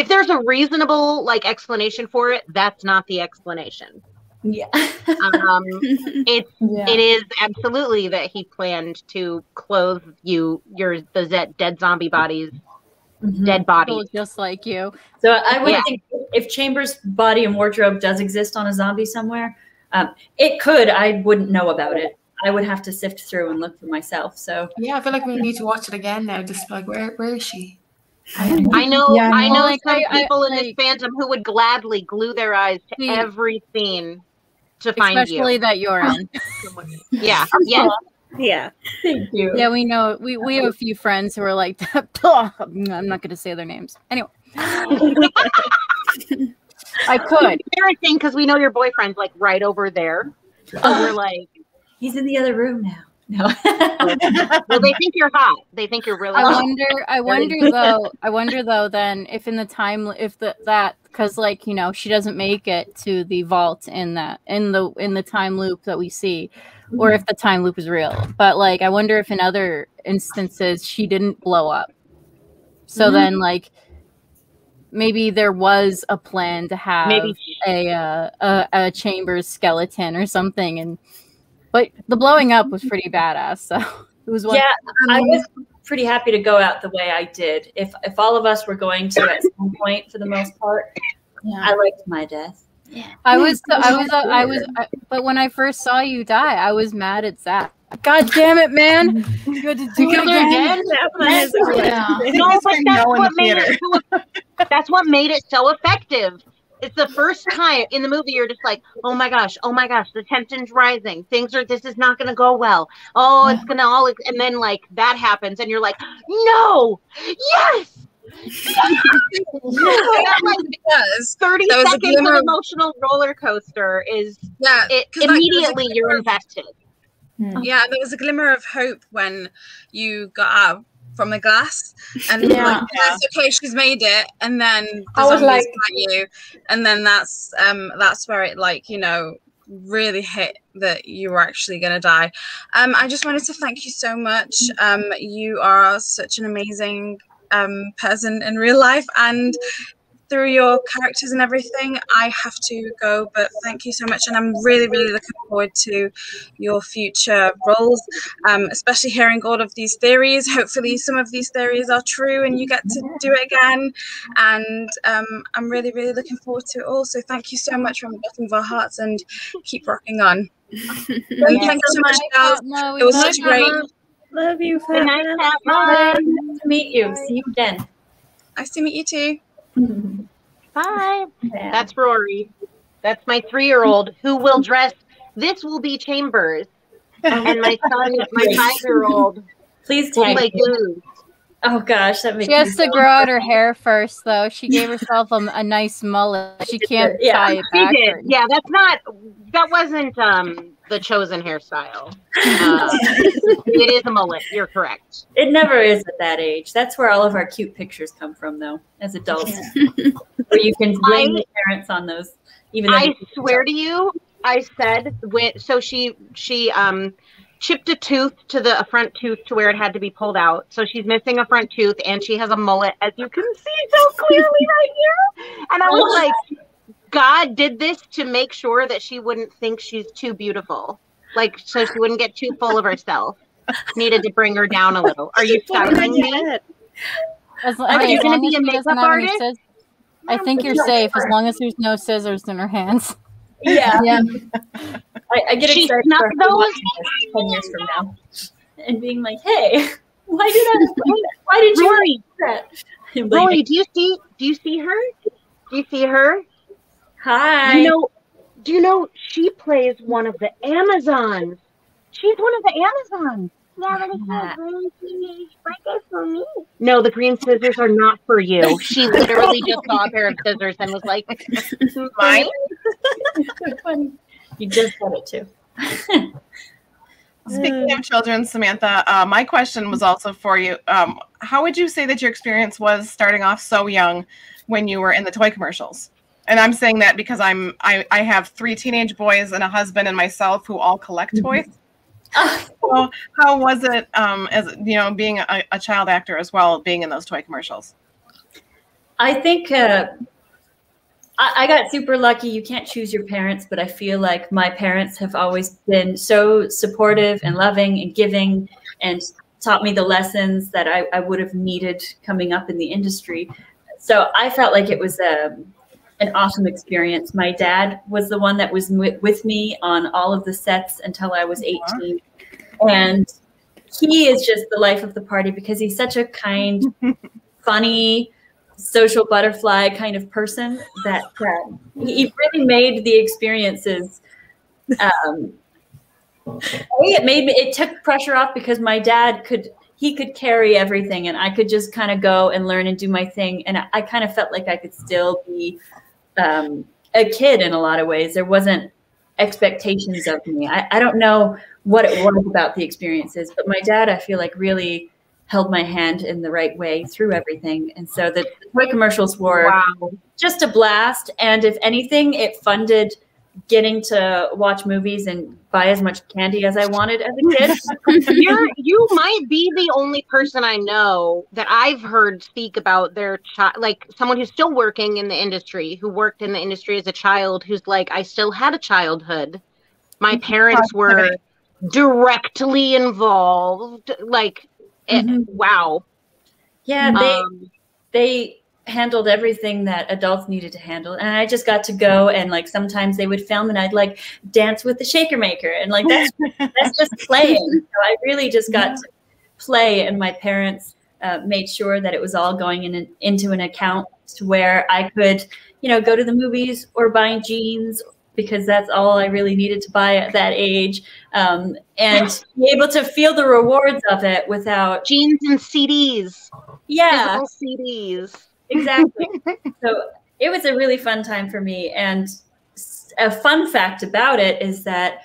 there's a reasonable like explanation for it, that's not the explanation. Yeah. It is absolutely that he planned to clothe the dead zombie bodies, dead bodies, just like you. So I would think if Chambers' body and wardrobe does exist on a zombie somewhere, it could. I wouldn't know about it. I would have to sift through and look for myself. So yeah, I feel like we need to watch it again now. Just like where is she? I know like some people in this fandom who would gladly glue their eyes to every scene to find you. Especially that you're in. Yeah. Thank you. Yeah, we know. We have a few friends who are like, I'm not going to say their names. Anyway. I could. Embarrassing because we know your boyfriend's like right over there. So we're like, he's in the other room now. No. Well, they think you're hot. They think you're really hot. I wonder though then if in the time because like, you know, she doesn't make it to the vault in the time loop that we see, or if the time loop is real. But like I wonder if in other instances she didn't blow up. So then like maybe there was a plan to have a Chambers skeleton or something, but the blowing up was pretty badass. So it was pretty happy to go out the way I did. If all of us were going to at some point, for the most part, I liked my death. Yeah. But when I first saw you die, I was mad at Zach. God damn it, man! You had to do it again. No, but that's what made it so effective. It's the first time in the movie you're just like, oh my gosh, the tension's rising. This is not going to go well. Oh, it's going to all, and then like that happens and you're like, no, yes. Because 30 seconds of emotional roller coaster is immediately you're invested. Yeah, there was a glimmer of hope when you got out from the glass, and like, yes, okay, she's made it, and then the I was like, at you, and then that's where it, like, you know, really hit that you were actually going to die. I just wanted to thank you so much. You are such an amazing person in real life, and through your characters and everything. I have to go, but thank you so much, and I'm really, really looking forward to your future roles, especially hearing all of these theories. Hopefully some of these theories are true and you get to do it again, and I'm really, really looking forward to it all. So thank you so much from the bottom of our hearts, and keep rocking on. Thank you so much, girls. It was such great. Love you. Good night, nice to meet you. See you again. Nice to meet you too. Bye. Yeah. That's Rory. That's my 3-year-old who will dress. This will be Chambers, and my son, my 5-year-old. Please take like blues. Oh gosh, that makes. She has to grow out her hair first, though. She gave herself a nice mullet. She can't tie it back. She did. Yeah, that wasn't the chosen hairstyle. It is a mullet. You're correct. It never is at that age. That's where all of our cute pictures come from, though, as adults. Where you can blame the parents on those. Even though I swear to you, I said so. She chipped a tooth to the front tooth to where it had to be pulled out. So she's missing a front tooth, and she has a mullet, as you can see so clearly right here. And I was like, God did this to make sure that she wouldn't think she's too beautiful, like so she wouldn't get too full of herself. Needed to bring her down a little. Are you stopping me? Are you going to be a makeup artist? I think you're safe as long as there's no scissors in her hands. Yeah. I get excited for those 10 years from now and being like, "Hey, why did you Rory, do that?" Rory, do you see her? Do you see her? Hi. Do you know she plays one of the Amazons? She's one of the Amazons. No, the green scissors are not for you. She literally just saw a pair of scissors and was like, "Mine." Funny. You just said it too. Speaking of children, Samantha, my question was also for you. How would you say that your experience was starting off so young when you were in the toy commercials? And I'm saying that because I have 3 teenage boys and a husband and myself who all collect toys. So how was it, as you know, being a child actor as well, being in those toy commercials? I think I got super lucky. You can't choose your parents, but I feel like my parents have always been so supportive and loving and giving, and taught me the lessons that I would have needed coming up in the industry. So I felt like it was an awesome experience. My dad was the one that was with me on all of the sets until I was 18. And he is just the life of the party because he's such a kind, funny, social butterfly kind of person that he really made the experiences. It took pressure off because my dad could carry everything, and I could just kind of go and learn and do my thing. And I kind of felt like I could still be a kid in a lot of ways. There wasn't expectations of me. I don't know what it was about the experiences, but my dad, I feel like, really held my hand in the right way through everything. And so the toy commercials were just a blast. And if anything, it funded getting to watch movies and buy as much candy as I wanted as a kid. You might be the only person I know that I've heard speak about their child, like someone who's still working in the industry, who worked in the industry as a child, who's like, I still had a childhood. My parents were directly involved. Like, Wow. Yeah, they handled everything that adults needed to handle, and I just got to go and like sometimes they would film and I'd like dance with the shaker maker, and like that's just playing. So I really just got to play, and my parents made sure that it was all going into an account where I could, you know, go to the movies or buy jeans, because that's all I really needed to buy at that age, and be able to feel the rewards of it without jeans and CDs. Yeah, physical CDs. Exactly. So it was a really fun time for me. And a fun fact about it is that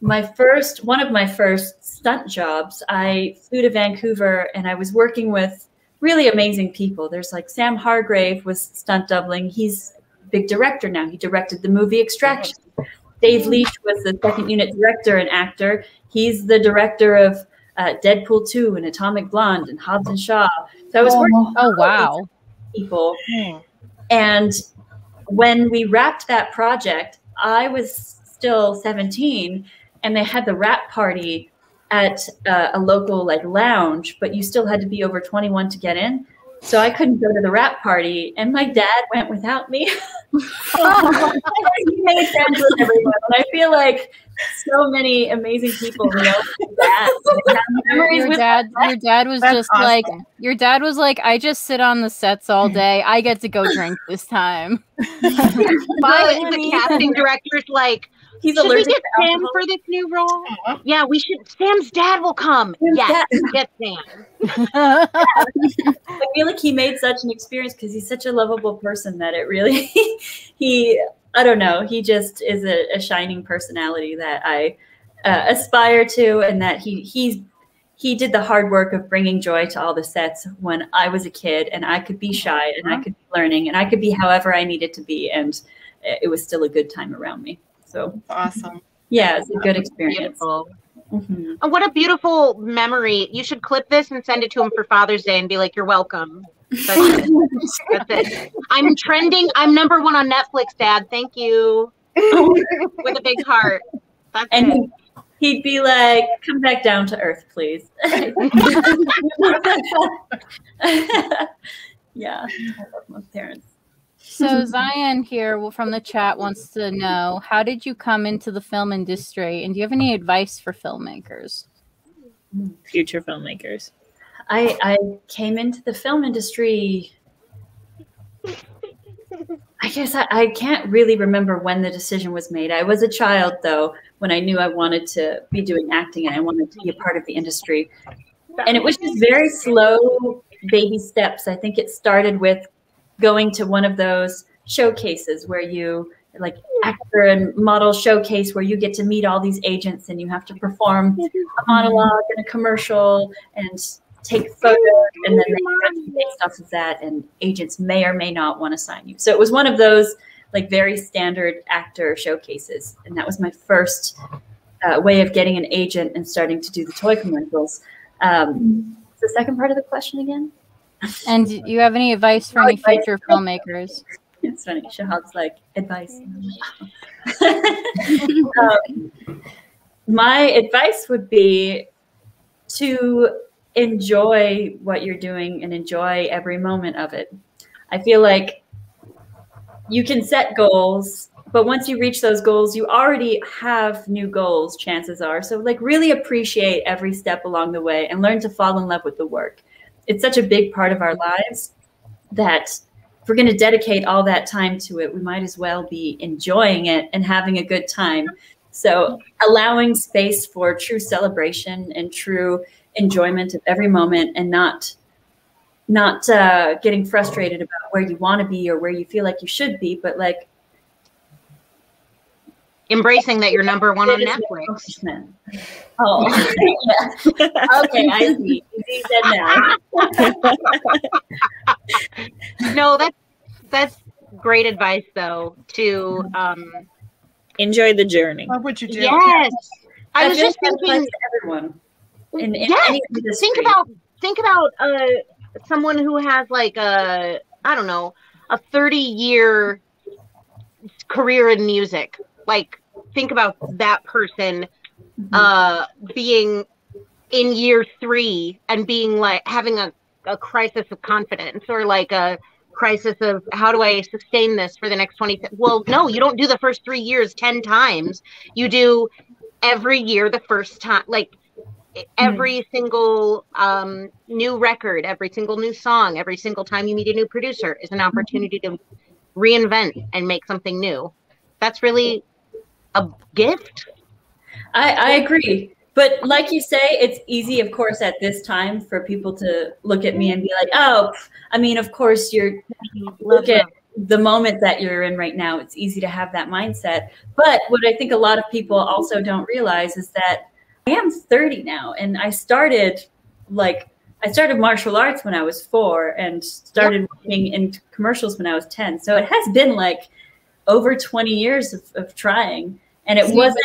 one of my first stunt jobs, I flew to Vancouver and I was working with really amazing people. There's like Sam Hargrave was stunt doubling. He's a big director now. He directed the movie Extraction. Dave Leach was the second unit director and actor. He's the director of Deadpool 2 and Atomic Blonde and Hobbs and Shaw. So I was working with people. And when we wrapped that project, I was still 17, and they had the wrap party at a local like lounge, but you still had to be over 21 to get in. So I couldn't go to the wrap party, and my dad went without me. He made friends with everyone, and I feel like so many amazing people know that. Your dad was That's just awesome. Like, your dad was like, I just sit on the sets all day. I get to go drink this time. The casting director's like, should we get Sam for this new role? Yeah, we should. Sam's dad will come. Yes, get Sam. I feel like he made such an experience because he's such a lovable person that it really, I don't know, he just is a shining personality that I aspire to, and that he did the hard work of bringing joy to all the sets when I was a kid, and I could be shy, and I could be learning, and I could be however I needed to be, and it was still a good time around me. So awesome. Yeah, it's a good experience. Beautiful. Oh, what a beautiful memory. You should clip this and send it to him for Father's Day and be like, you're welcome. That's it. That's it. I'm trending. I'm #1 on Netflix, Dad. Thank you. With a big heart. That's and he'd be like, come back down to earth, please. Yeah, I love my parents. So Zion here from the chat wants to know, how did you come into the film industry, and do you have any advice for filmmakers? Future filmmakers. I came into the film industry, I guess I can't really remember when the decision was made. I was a child, though, when I knew I wanted to be doing acting and I wanted to be a part of the industry. And it was just very slow baby steps. I think it started with going to one of those showcases where you, like actor and model showcase, where you get to meet all these agents and you have to perform a monologue and a commercial and take photos, and then they based off of that, and agents may or may not want to sign you. So it was one of those like very standard actor showcases, and that was my first way of getting an agent and starting to do the toy commercials. The second part of the question again? And do you have any advice for any future filmmakers? It's funny. Shahad's like, advice. My advice would be to enjoy what you're doing and enjoy every moment of it. I feel like you can set goals, but once you reach those goals, you already have new goals, chances are. So like really appreciate every step along the way and learn to fall in love with the work. It's such a big part of our lives that if we're going to dedicate all that time to it, we might as well be enjoying it and having a good time. So allowing space for true celebration and true enjoyment of every moment, and not getting frustrated about where you want to be or where you feel like you should be, but like embracing that you're #1 on Netflix. Oh, yeah. Okay, I see. You said now. No, that's great advice, though. To enjoy the journey. Love what you do. Yes, I was just thinking. To everyone. Yes, think about someone who has like a 30-year career in music. Like, think about that person being in year 3 and being like having a crisis of confidence, or like a crisis of how do I sustain this for the next 20. Well, no, you don't do the first 3 years 10 times. You do every year the first time, like every single new record, every single new song, every single time you meet a new producer is an opportunity to reinvent and make something new. That's really a gift. I agree. But like you say, it's easy, of course, at this time for people to look at me and be like, oh, I mean, of course, look at the moment that you're in right now. It's easy to have that mindset. But what I think a lot of people also don't realize is that I am 30 now, and I started martial arts when I was 4 and started working in commercials when I was 10. So it has been like over 20 years of trying. And it wasn't.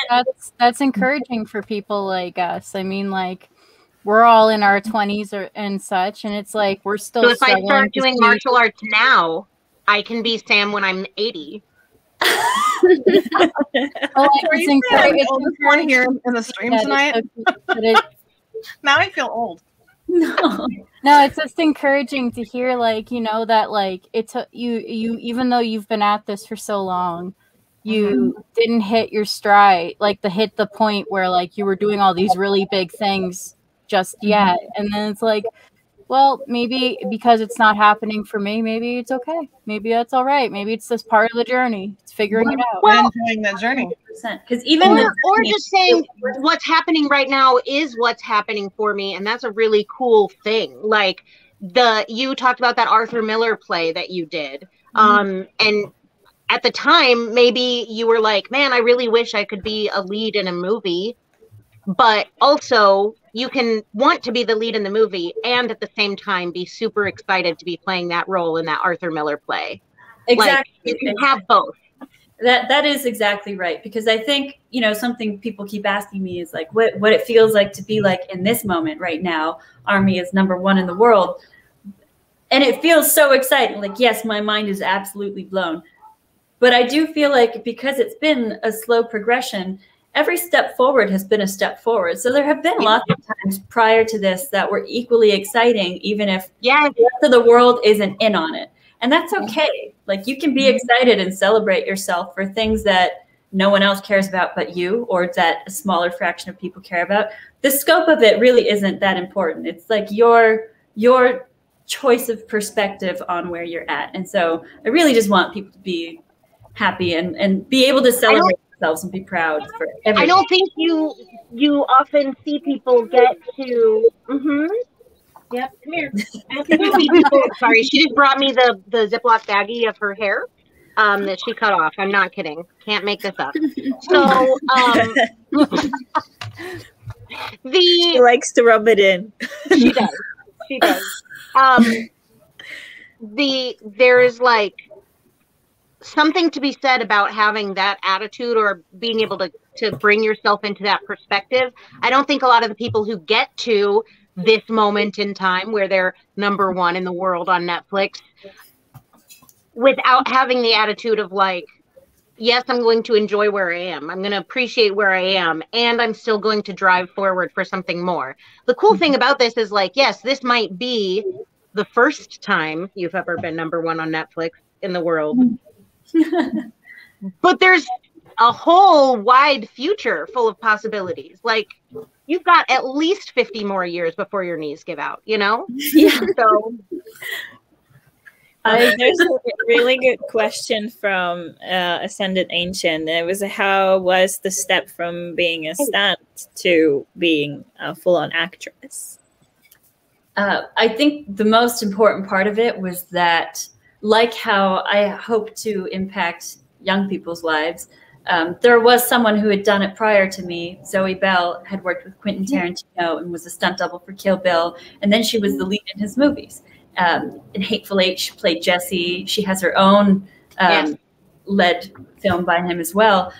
That's encouraging for people like us. I mean, like, we're all in our 20s and such, and it's like we're still. So if I start doing martial arts now, I can be Sam when I'm 80. It's encouraging here in the stream tonight. Now I feel old. No, it's just encouraging to hear, like, you know, that like it's you even though you've been at this for so long, you didn't hit your stride, like hit the point where like you were doing all these really big things just yet. And then it's like, well, maybe because it's not happening for me, maybe it's okay. Maybe that's all right. Maybe it's just part of the journey. It's figuring it out. Well, enjoying that journey. Because even or just saying what's happening right now is what's happening for me, and that's a really cool thing. Like you talked about that Arthur Miller play that you did, and at the time, maybe you were like, man, I really wish I could be a lead in a movie. But also, you can want to be the lead in the movie and at the same time be super excited to be playing that role in that Arthur Miller play. Exactly. Like, you can have both. That is exactly right. Because I think, you know, something people keep asking me is like, what it feels like to be like in this moment right now. Army is #1 in the world. And it feels so exciting. Like, yes, my mind is absolutely blown. But I do feel like because it's been a slow progression, every step forward has been a step forward. So there have been lots of times prior to this that were equally exciting, even if the rest of the world isn't in on it. And that's okay. Like, you can be excited and celebrate yourself for things that no one else cares about but you, or that a smaller fraction of people care about. The scope of it really isn't that important. It's like your choice of perspective on where you're at. And so I really just want people to be happy and be able to celebrate themselves and be proud for everything. I don't think you often see people get to Yep, come here. Sorry, she just brought me the Ziploc baggie of her hair that she cut off. I'm not kidding. Can't make this up. So she likes to rub it in. She does. She does. There's like something to be said about having that attitude or being able to bring yourself into that perspective. I don't think a lot of the people who get to this moment in time where they're #1 in the world on Netflix without having the attitude of like, yes, I'm going to enjoy where I am. I'm going to appreciate where I am. And I'm still going to drive forward for something more. The cool thing about this is like, yes, this might be the first time you've ever been #1 on Netflix in the world. But there's a whole wide future full of possibilities. Like, you've got at least 50 more years before your knees give out, you know? Yeah. So there's a really good question from Ascendant Ancient. It was, how was the step from being a stunt to being a full-on actress? I think the most important part of it was that, like how I hope to impact young people's lives, there was someone who had done it prior to me. Zoe Bell had worked with Quentin Tarantino and was a stunt double for Kill Bill. And then she was the lead in his movies. In Hateful Eight, she played Jessie. She has her own led film by him as well.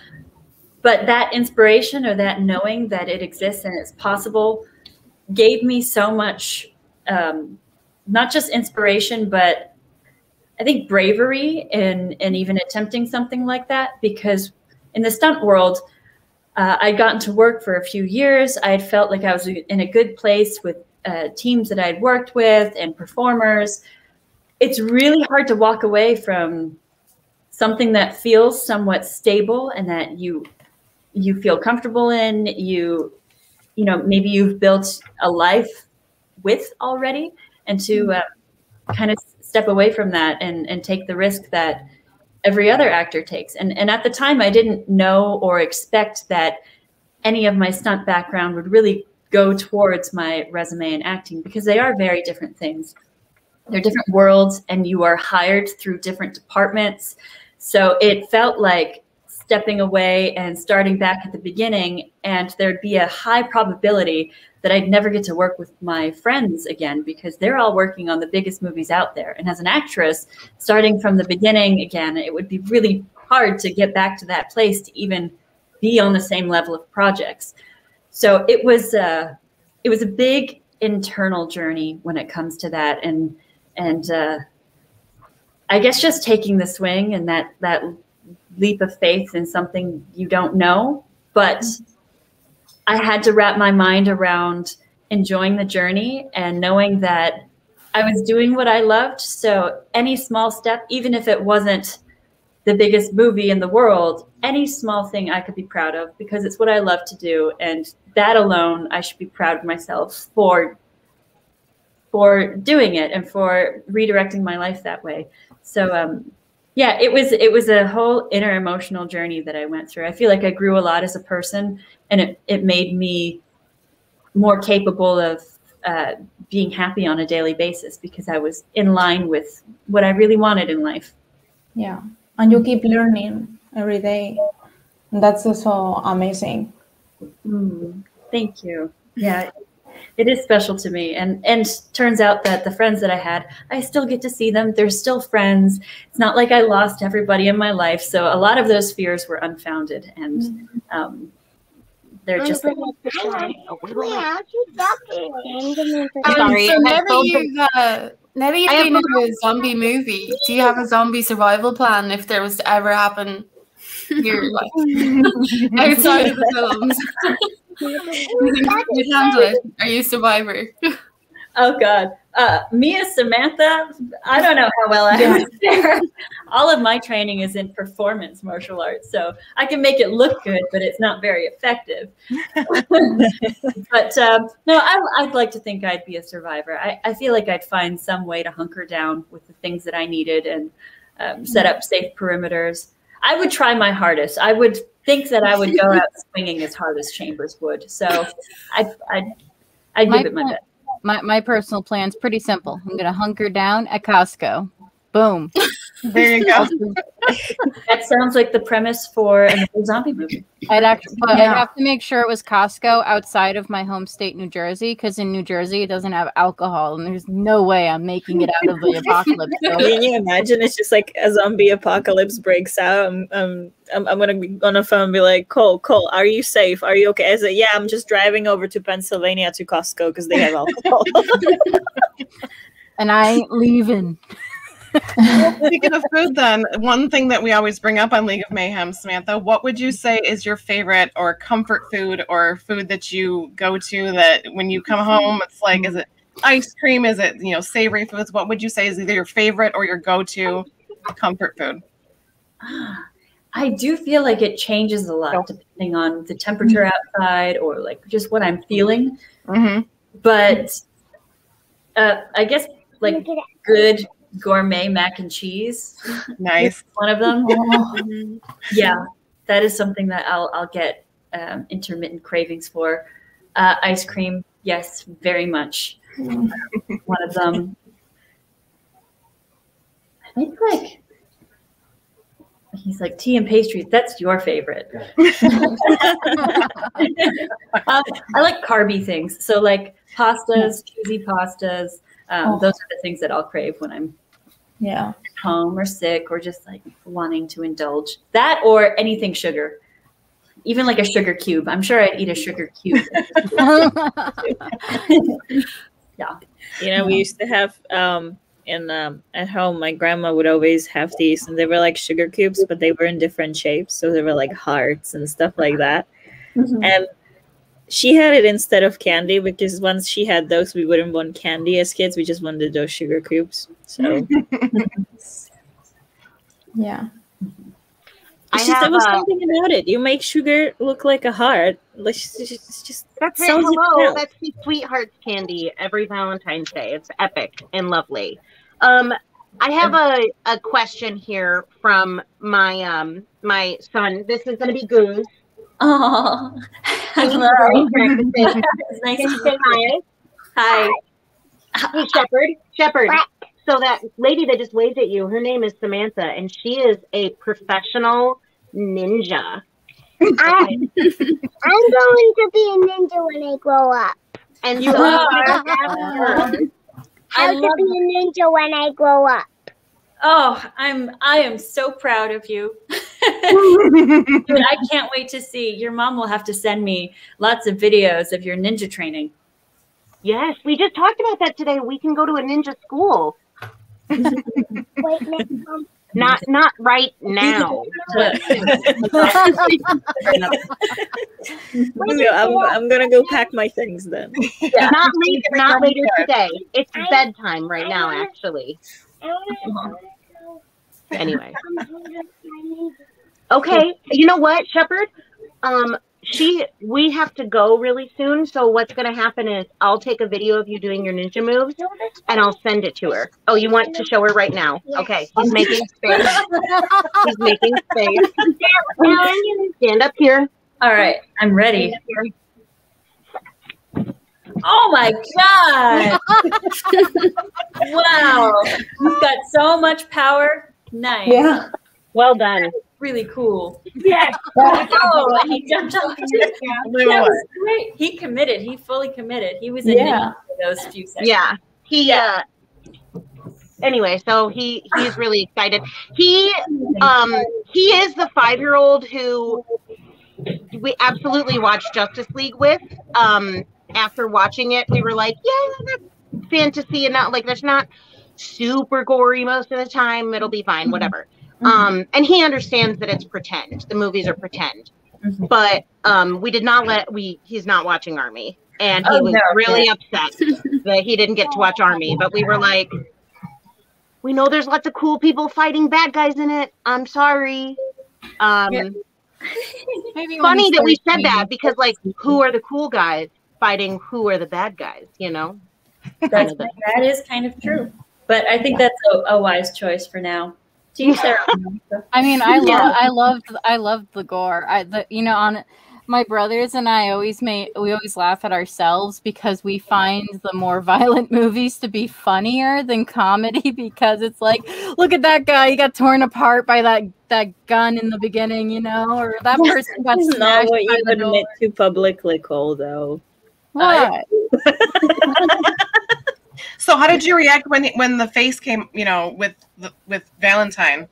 But that inspiration, or that knowing that it exists and it's possible, gave me so much, not just inspiration, but I think bravery in even attempting something like that. Because in the stunt world, I'd gotten to work for a few years. I had felt like I was in a good place with teams that I had worked with and performers. It's really hard to walk away from something that feels somewhat stable and that you feel comfortable in. You know, maybe you've built a life with already, and to kind of step away from that and take the risk that every other actor takes. And at the time, I didn't know or expect that any of my stunt background would really go towards my resume and acting, because they are very different things. They're different worlds, and you are hired through different departments. So it felt like stepping away and starting back at the beginning, and there'd be a high probability that I'd never get to work with my friends again, because they're all working on the biggest movies out there. And as an actress, starting from the beginning again, it would be really hard to get back to that place to even be on the same level of projects. So it was a big internal journey when it comes to that. And I guess just taking the swing and that leap of faith in something you don't know, but I had to wrap my mind around enjoying the journey and knowing that I was doing what I loved. So any small step, even if it wasn't the biggest movie in the world, any small thing I could be proud of, because it's what I love to do. And that alone, I should be proud of myself for doing it and for redirecting my life that way. So yeah, it was a whole inner emotional journey that I went through. I feel like I grew a lot as a person, and it made me more capable of being happy on a daily basis, because I was in line with what I really wanted in life. Yeah, and you keep learning every day. And that's also amazing. Thank you. Yeah, it is special to me. And turns out that the friends that I had, I still get to see them. They're still friends. It's not like I lost everybody in my life. So a lot of those fears were unfounded. And they're just... So now that you've been in a zombie movie, do you have a zombie survival plan if there was to ever happen here, like outside of the films? You handle it. Are you a survivor? Oh God, me as Samantha, I don't know how well I am there. All of my training is in performance martial arts, so I can make it look good, but it's not very effective. But no, I'd like to think I'd be a survivor. I feel like I'd find some way to hunker down with the things that I needed and set up safe perimeters. I would try my hardest. I would think that I would go out swinging as hard as Chambers would. So I'd give it my best. My personal plan's pretty simple. I'm gonna hunker down at Costco. Boom. There you go. That sounds like the premise for another zombie movie. I'd have to make sure it was Costco outside of my home state, New Jersey, because in New Jersey it doesn't have alcohol, and there's no way I'm making it out of the apocalypse. So. Can you imagine? It's just like a zombie apocalypse breaks out. I'm gonna be on the phone and be like, Cole, are you safe? Are you okay? I said, yeah, I'm just driving over to Pennsylvania to Costco because they have alcohol. And I ain't leaving. Well, speaking of food, then, one thing that we always bring up on League of Mayhem, Samantha, what would you say is your favorite or comfort food or food that you go to that when you come home, it's like, is it ice cream? Is it, savory foods? What would you say is either your favorite or your go-to comfort food? I do feel like it changes a lot depending on the temperature outside or like just what I'm feeling. But I guess like good gourmet mac and cheese. Nice. One of them. Yeah, that is something that I'll get intermittent cravings for. Ice cream, yes, very much. One of them. I think like he's like tea and pastries. That's your favorite. I like carby things. So like pastas, cheesy pastas. Those are the things that I'll crave when I'm at home or sick or just like wanting to indulge. That or anything sugar. Even like a sugar cube. I'm sure I'd eat a sugar cube. Yeah. We used to have at home, my grandma would always have these, and they were like sugar cubes, but they were in different shapes. So they were like hearts and stuff like that. and she had it instead of candy because once she had those, we wouldn't want candy as kids. We just wanted those sugar cubes. So Yeah. There was something about it. You make sugar look like a heart. It's just that's it. Hello, that's the sweethearts candy every Valentine's Day. It's epic and lovely. I have a question here from my my son. This is going to be Goose. Oh, hello. It's nice to say hi. Hi. Hey, Shepherd. So that lady that just waved at you, her name is Samantha, and she is a professional ninja. I'm going to be a ninja when I grow up. And you so are. I want to be a ninja when I grow up. Oh, I am so proud of you. Dude, I can't wait to see. Your mom will have to send me lots of videos of your ninja training. Yes, we just talked about that today. We can go to a ninja school. Wait, not right now. I'm gonna go pack my things then. Yeah. Not later today. It's bedtime right now, actually. Anyway. Okay. You know what, Shepherd? We have to go really soon, so what's going to happen is I'll take a video of you doing your ninja moves, and I'll send it to her. Oh, you want to show her right now? Okay, he's making space. He's making space. Stand up here. All right, I'm ready. Oh my God! Wow, you've got so much power. Nice. Yeah. Well done. Really cool. Yeah. Oh, and he jumped off. That was great. He committed. He fully committed. He was in for those few seconds. Yeah. Anyway, so he's really excited. He is the 5-year-old who we absolutely watched Justice League with. After watching it, we were like, yeah, that's fantasy and not like that's not super gory most of the time. It'll be fine, whatever. And he understands that it's pretend. The movies are pretend. But we did not he's not watching Army. And he was really upset that he didn't get to watch Army. But we were like, we know there's lots of cool people fighting bad guys in it. I'm sorry. Maybe funny that we said that because like who are the cool guys fighting who are the bad guys, you know? That is kind of true. But I think that's a wise choice for now. I mean, I loved the gore. On my brothers and I we always laugh at ourselves because we find the more violent movies to be funnier than comedy because it's like, look at that guy, he got torn apart by that gun in the beginning, or that person got smashed. Not what you admit to publicly, Cole, though. What? So how did you react when the face came, with Valentine?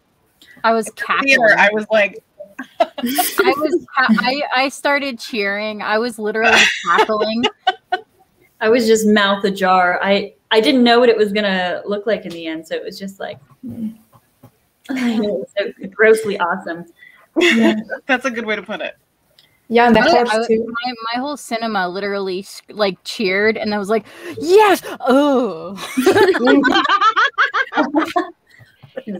I was cackling. I was like I started cheering. I was literally cackling. I was just mouth ajar. I didn't know what it was gonna look like in the end, so it was just like it was so grossly awesome. Yeah, that's a good way to put it. Yeah, and my whole cinema literally like cheered, and I was like, "Yes!" Oh,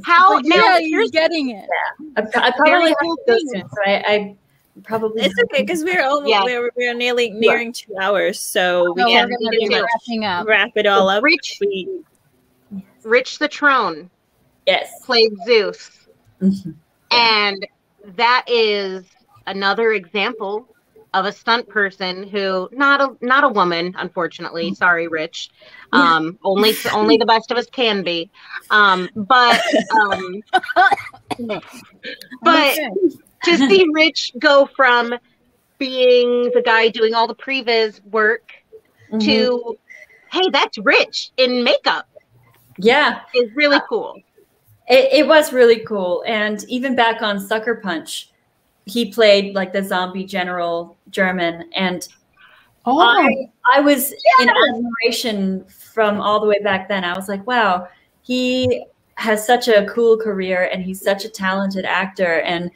how now? Yeah, you're getting it. Yeah. I probably have to go soon, so I probably. It's okay because we're almost we're nearing 2 hours, so we can wrap it all up. Rich the Trone, played Zeus, and that is another example of a stunt person who not a woman, unfortunately. Sorry, Rich. Only the best of us can be. But to see Rich go from being the guy doing all the previs work to, hey, that's Rich in makeup. Yeah, is really cool. It was really cool, and even back on Sucker Punch, he played like the zombie general German, and I was in admiration from all the way back then. I was like, wow, he has such a cool career, and he's such a talented actor, and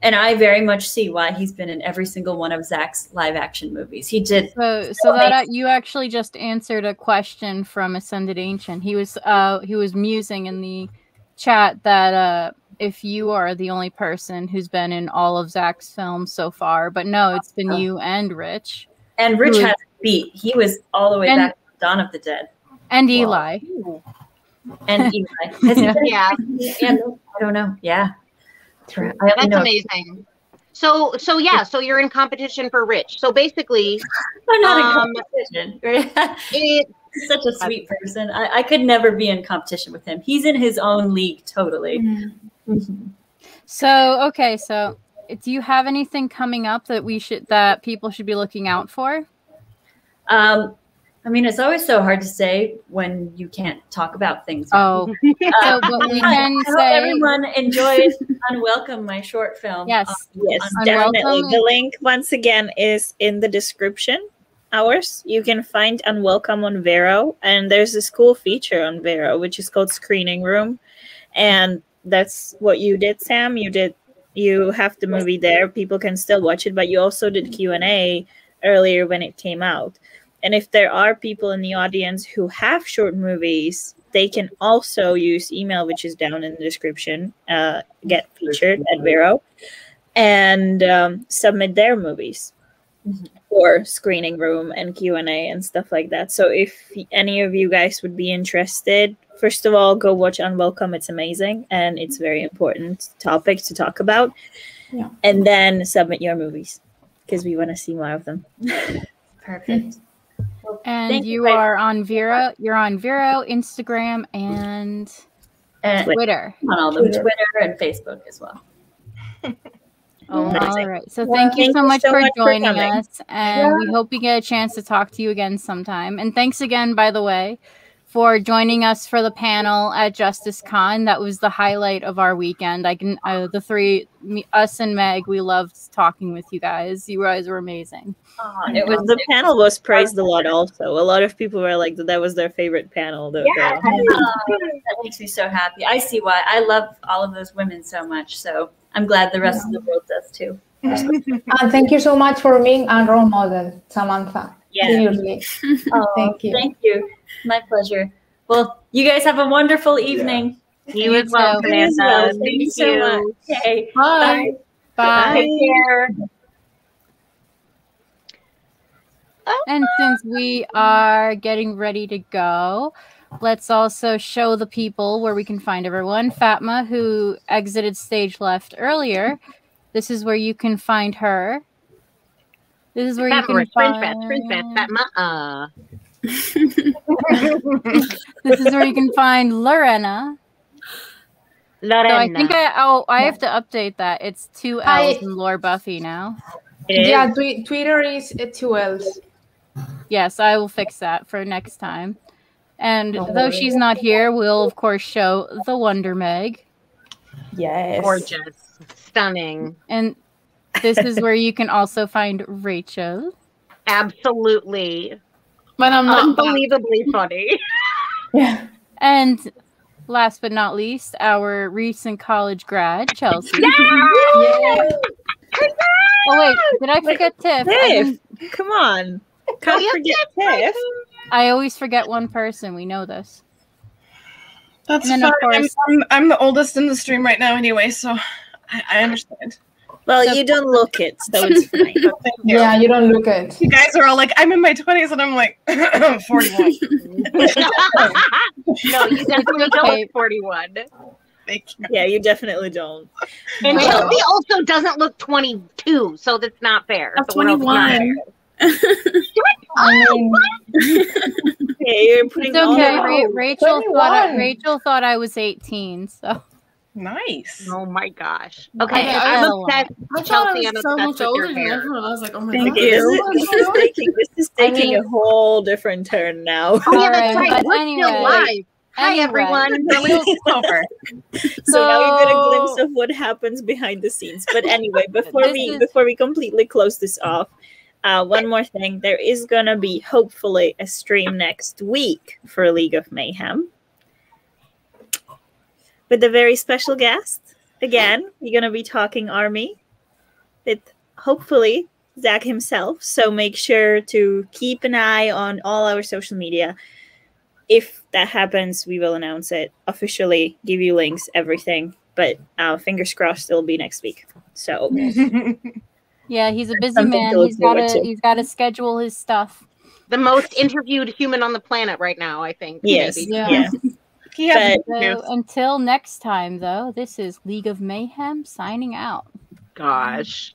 And I very much see why he's been in every single one of Zach's live action movies. He did. So that you actually just answered a question from Ascended Ancient. He was musing in the chat that if you are the only person who's been in all of Zach's films so far, but no, it's been you and Rich. And Rich has a beat. He was all the way back to Dawn of the Dead. And Eli. And Eli. Yeah. I don't know. Yeah. That's amazing. So you're in competition for Rich. So basically, I'm not in competition. He's such a sweet person. I could never be in competition with him. He's in his own league, totally. Mm-hmm. So do you have anything coming up that people should be looking out for? I mean, it's always so hard to say when you can't talk about things. Oh, so what we can I hope everyone enjoyed Unwelcome, my short film. Yes, definitely. The link once again is in the description. You can find Unwelcome on VERO, and there's this cool feature on VERO which is called Screening Room, and that's what you did, Sam. You have the movie there. People can still watch it, but you also did Q&A earlier when it came out. And if there are people in the audience who have short movies, they can also use email, which is down in the description, getfeatured@VERO, and submit their movies for Screening Room and Q&A and stuff like that. So if any of you guys would be interested, first of all, go watch Unwelcome. It's amazing, and it's a very important topic to talk about. Yeah. And then submit your movies, because we want to see more of them. Perfect. And you are on VERO. You're on VERO, Instagram, and Twitter. On all them, Twitter and Facebook as well. All right. So thank you so much for joining us, and we hope we get a chance to talk to you again sometime. And thanks again, by the way, for joining us for the panel at Justice Con. That was the highlight of our weekend. Us and Meg, we loved talking with you guys. You guys were amazing. The panel was praised a lot also. A lot of people were like, that was their favorite panel. That makes me so happy. I see why. I love all of those women so much. So I'm glad the rest of the world does too. And thank you so much for being a role model, Samantha. Yeah. Seriously. Thank you. Thank you. My pleasure. Well, you guys have a wonderful evening. You as well, Samantha. Thank you so much. Okay. Bye. Bye. Take care. And since we are getting ready to go, let's also show the people where we can find everyone. Fatma, who exited stage left earlier, this is where you can find her. This is where you can find Fatma. This is where you can find Lorena. So I think I have to update that. It's 2 L's in Lore Buffy now. Yeah, Twitter is 2 L's. Yes, I will fix that for next time. And though she's not here, we'll of course show the Wonder Meg. Yes. Gorgeous. Stunning. And this is where you can also find Rachel. Absolutely. But I'm not unbelievably funny. Yeah. And last but not least, our recent college grad, Chelsea. Yeah! Oh wait, did I forget Tiff? Tiff, come on. Can't forget Tiff. I always forget one person. We know this. That's fine. Of course, I'm the oldest in the stream right now anyway, so I understand. Well, you don't look it, so it's fine. Yeah, you don't look it. You guys are all like, I'm in my 20s, and I'm like, 41. No, you definitely don't look 41. Yeah, you definitely don't. And Chelsea also doesn't look 22, so that's not fair. I'm 21. You're putting it's okay. Rachel thought I was 18, so. Nice. Oh my gosh. Okay, I'm upset. Chelsea, I'm obsessed with your hair. I was like, oh my god. This is taking a whole different turn now. Oh yeah, that's right. We're still live. Hi everyone. Over. So now you get a glimpse of what happens behind the scenes. But anyway, before we completely close this off, one more thing. There is gonna be hopefully a stream next week for League of Mayhem with a very special guest. Again, we're gonna be talking Army with hopefully Zach himself. So make sure to keep an eye on all our social media. If that happens, we will announce it officially, give you links, everything. But fingers crossed, it'll be next week. So yeah, he's a busy man. He's got to schedule his stuff. The most interviewed human on the planet right now, I think. Yes. Maybe. Yeah. But, until next time, though, this is League of Mayhem signing out. Gosh.